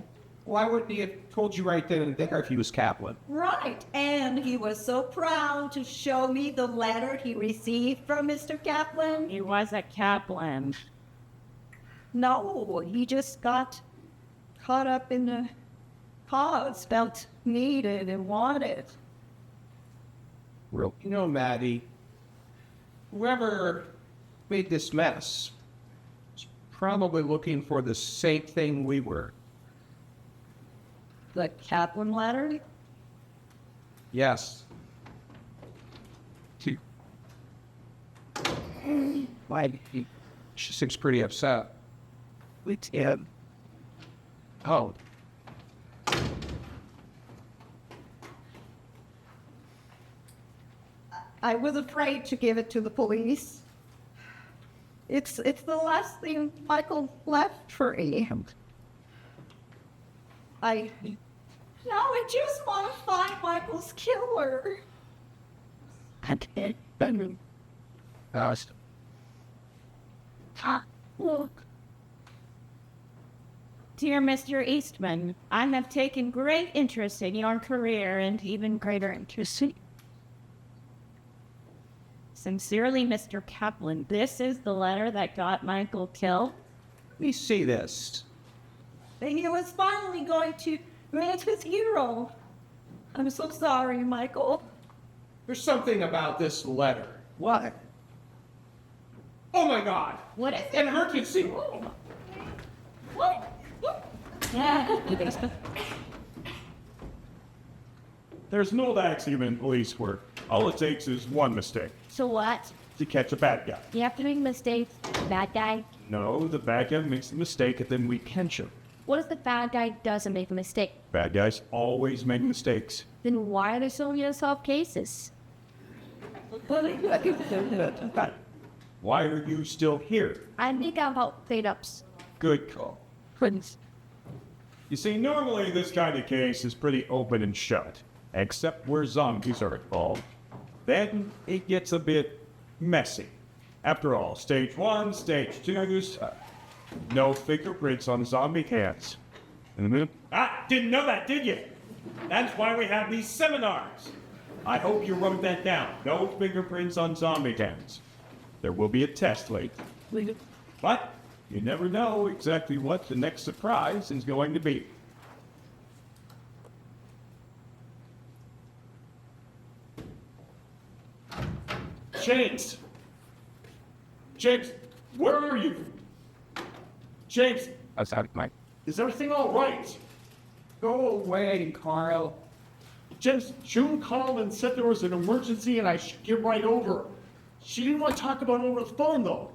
Why wouldn't he have told you right then and there if he was Kaplan? Right, and he was so proud to show me the letter he received from Mr. Kaplan. he was a Kaplan. No, he just got caught up in the cause, felt needed and wanted. You know, Maddie, whoever made this mess was probably looking for the same thing we were. The Kaplan letter? Yes. Why? She seems pretty upset. It's him. Oh, I was afraid to give it to the police. It's the last thing Michael left for me. I just want to find Michael's killer. Look. Dear Mr. Eastman, I have taken great interest in your career and even greater interest in... Sincerely, Mr. Kaplan, this is the letter that got Michael killed. let me see this. And he was finally going to meet his hero. I'm so sorry, Michael. There's something about this letter. What? Oh my God! What is An emergency! What? There's no axiom in police work. All it takes is one mistake So what? to catch a bad guy. You have to make mistakes, bad guy. No, the bad guy makes the mistake and then we catch him. What if the bad guy doesn't make a mistake? Bad guys always make mistakes. Then why are there so many unsolved cases? Why are you still here? I think I'm about cleanups. Good call. Couldn't. You see, normally this kind of case is pretty open and shut, except where zombies are involved. Then it gets a bit messy. After all, stage 1, stage 2, no fingerprints on zombie hands. Didn't know that, did you? That's why we have these seminars. I hope you wrote that down. No fingerprints on zombie hands. There will be a test later. But you never know exactly what the next surprise is going to be. James! James, where are you? James, I'm sorry, Mike. is everything all right? Go away, Carl. James, June called and said there was an emergency and I should get right over. She didn't want to talk about it over the phone, though.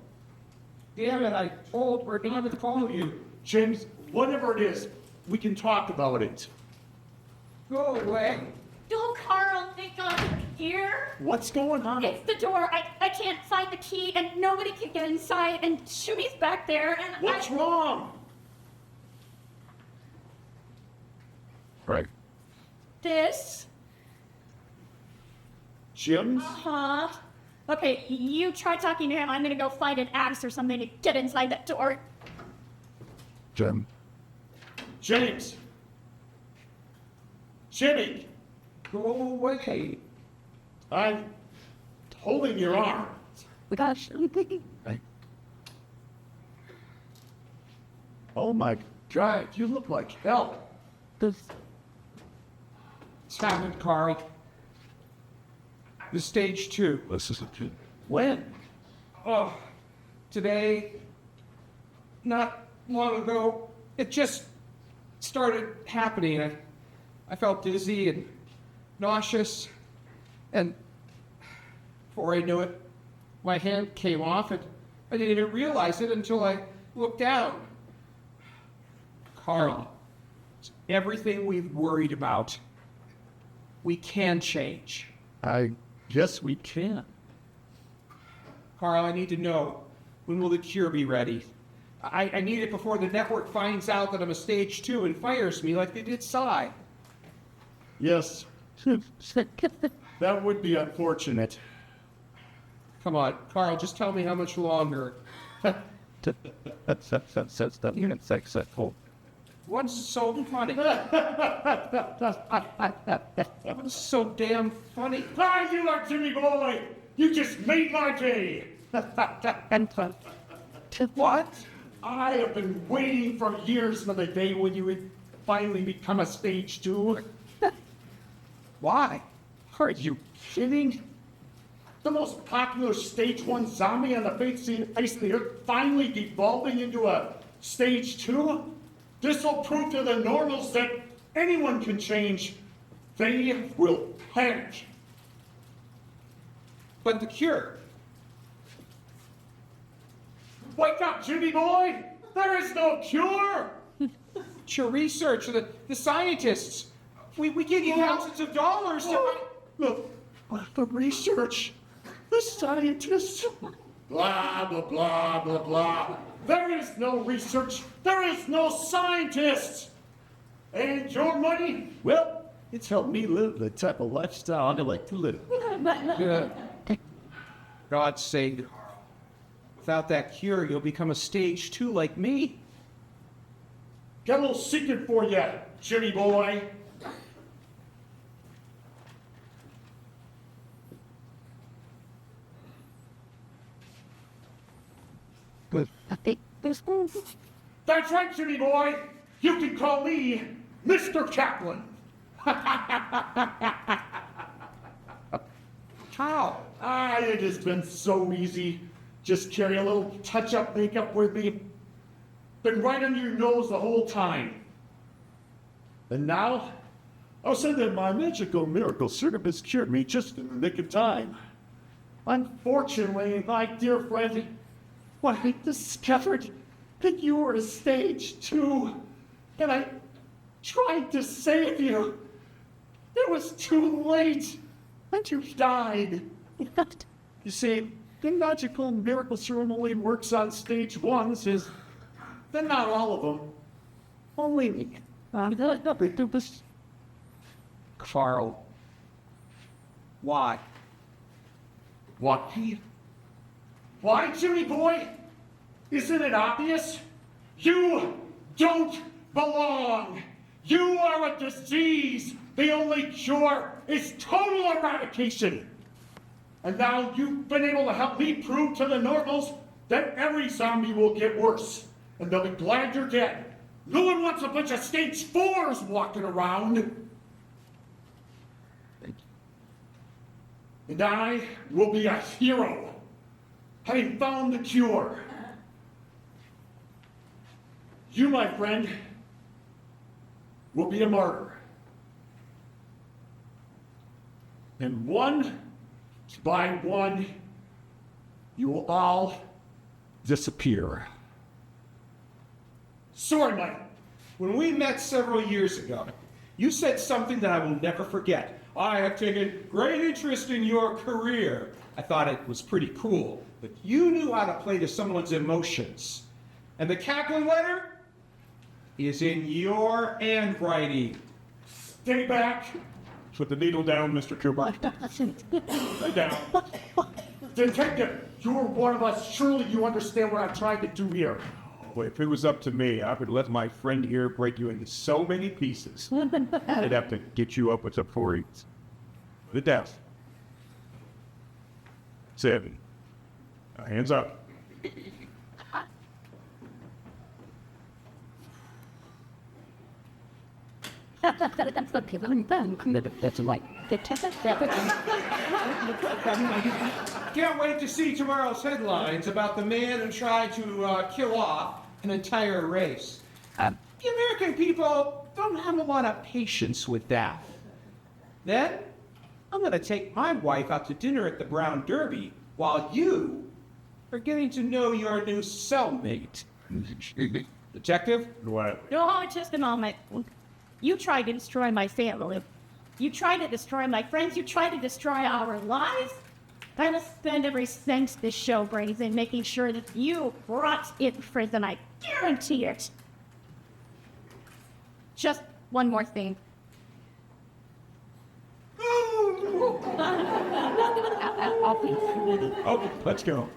Damn it, I told her not to call you. James, whatever it is, we can talk about it. Go away. Oh, Carl, thank God you're here. What's going on? It's the door. I can't find the key, and nobody can get inside, and Jimmy's back there, and What's wrong? Right. This? Jim's? Huh? Okay, you try talking to him. I'm gonna go find an axe or something to get inside that door. Jim. James! Jimmy! Go away. I'm holding your arm. We got Right. Oh my God, you look like hell. Stop it, Carl. The stage 2. This is a kid. When? Oh, today, not long ago, it just started happening. I felt dizzy and nauseous, and before I knew it, my hand came off, and I didn't even realize it until I looked down. Carl, everything we've worried about, we can change. I guess we can. Carl, I need to know, when will the cure be ready? I need it before the network finds out that I'm a stage 2 and fires me like they did Psy. Yes. That would be unfortunate. Come on, Carl, just tell me how much longer. That's the unit 6. What's so funny? What's so damn funny? Ah, you are Jimmy boy! You just made my day! What? I have been waiting for years for the day when you would finally become a stage 2. Why? Are you kidding? The most popular stage 1 zombie on the face scene ice of the earth finally devolving into a stage 2? This'll prove to the normals that anyone can change. They will panic. But the cure? Wake up, Jimmy boy! There is no cure! It's your research, the scientists. We give you thousands of dollars to... The research, the scientists, blah, blah, blah, blah, blah. There is no research. There is no scientists. And your money? Well, it's helped me live the type of lifestyle I like to live. God's sake, without that cure, you'll become a stage 2 like me. Got a little secret for you, Jimmy boy. That's right, Jimmy boy. You can call me Mr. Kaplan. How? It has been so easy. Just carry a little touch-up makeup with me. Been right under your nose the whole time. And now, I'll say that my magical miracle syrup has cured me just in the nick of time. Unfortunately, my dear friend, when I discovered that you were a stage 2, and I tried to save you, it was too late, and you died. You see, the magical miracle serum only works on stage 1s, then not all of them. Only me. Carl. Why? Why? Why, Jimmy boy? Isn't it obvious? You don't belong. You are a disease. The only cure is total eradication. And now you've been able to help me prove to the normals that every zombie will get worse. And they'll be glad you're dead. No one wants a bunch of stage 4s walking around. And I will be a hero, having found the cure. You, my friend, will be a martyr. And one by one, you will all disappear. Sorry, Mike. When we met several years ago, you said something that I will never forget. I have taken great interest in your career. I thought it was pretty cool, but you knew how to play to someone's emotions. And the Kaplan letter is in your handwriting. Stay back. Put the needle down, Mr. Cooper. Lay down. Detective, you're one of us. Surely you understand what I'm trying to do here. Well, if it was up to me, I would let my friend here break you into so many pieces. I'd have to get you up with the 4 eats. Put it down. 7. Now, hands up. That's right. Can't wait to see tomorrow's headlines about the man who tried to kill off an entire race. The American people don't have a lot of patience with that. Then, I'm going to take my wife out to dinner at the Brown Derby while you are getting to know your new cellmate. Detective? What? No, just a moment. You tried to destroy my family. You tried to destroy my friends. You tried to destroy our lives. I'm gonna spend every cent this show brings in making sure that you rot in prison. I guarantee it. Just one more thing. Oh, let's go.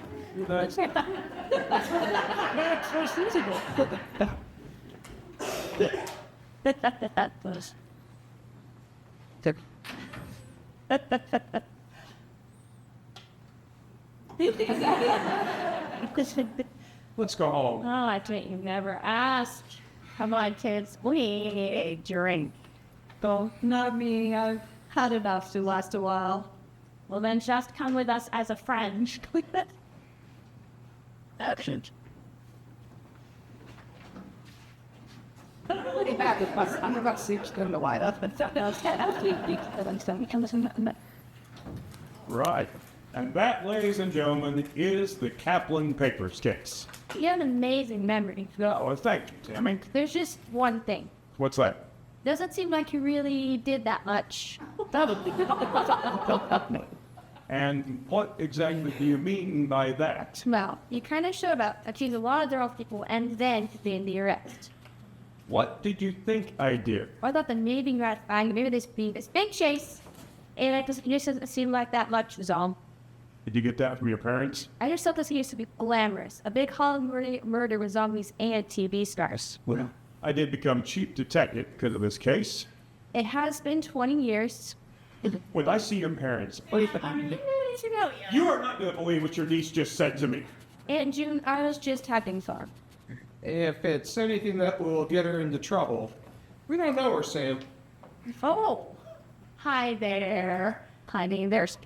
Let's go home. Oh, I bet you never asked. Come on, kids. We drink. Oh, not me. I've had enough to last a while. Well, then just come with us as a friend. Action. Right. And that, ladies and gentlemen, is the Kaplan Papers case. You have an amazing memory. Oh, thank you, Tammy. There's just one thing. What's that? Doesn't seem like you really did that much. And what exactly do you mean by that? Well, you kind of showed up, accused a lot of their own people, and then did the arrest. What did you think I did? I thought that maybe you had fine, maybe this be this big chase, and it just doesn't seem like that much was all. Did you get that from your parents? I just thought this used to be glamorous. A big Hollywood murder with zombies and TV stars. Well, I did become chief detective because of this case. It has been 20 years. When I see your parents, you are not going to believe what your niece just said to me. In June, I was just having fun. If it's anything that will get her into trouble, we don't know her, Sam. Oh, hi there. Honey, there's...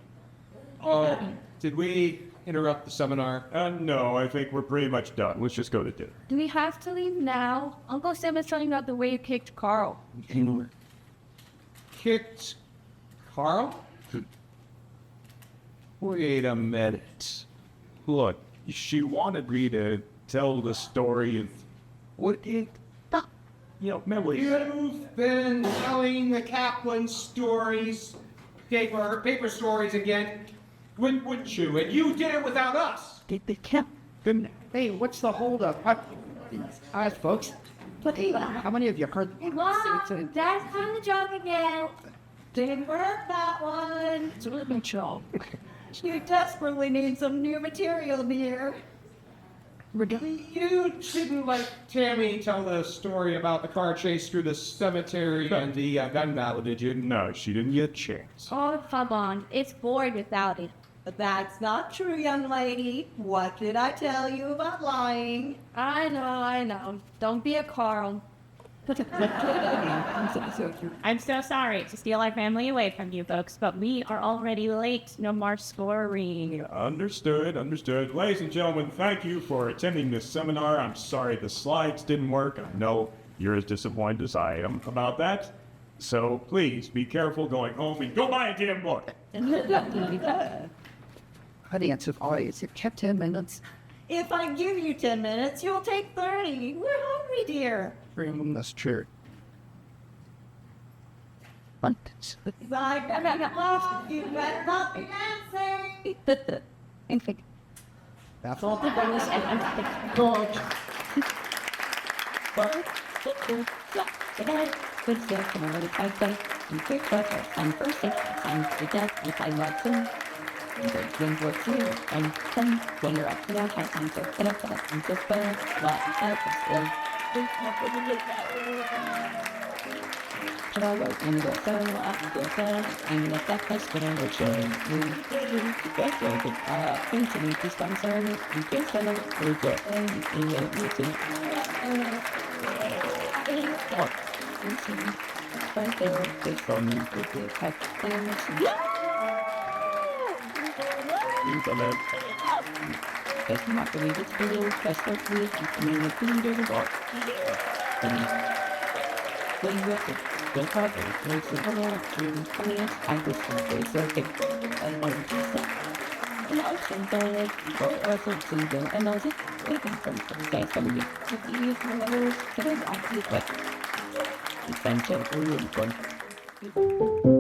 Oh, did we interrupt the seminar? No, I think we're pretty much done. Let's just go to dinner. Do we have to leave now? Uncle Sam is telling about the way you kicked Carl. Kicked Carl? Wait a minute. Look, she wanted me to tell the story of what it... You know, memories. You've been telling the Kaplan stories, paper stories again, wouldn't you? And you did it without us. Hey, what's the holdup? All right, folks. How many of you heard? Wow, Dad's on the job again. Didn't work that one. It's a little bit chill. You desperately need some new material here. You didn't let Tammy tell the story about the car chase through the cemetery and the gun battle, did you? No, she didn't get a chance. Oh, come on. It's bored without it. But that's not true, young lady. What did I tell you about lying? I know. Don't be a Carl. I'm so sorry to steal our family away from you folks, but we are already late. No more scoring. Understood, understood. Ladies and gentlemen, thank you for attending this seminar. I'm sorry the slides didn't work. I know you're as disappointed as I am about that. So please be careful going home and go buy a damn book. Cutty answered always. It kept 10 minutes. If I give you 10 minutes, you'll take 30. We're hungry, dear. That's true. But If I get lost, you better not be dancing. I think that's all. Thank you.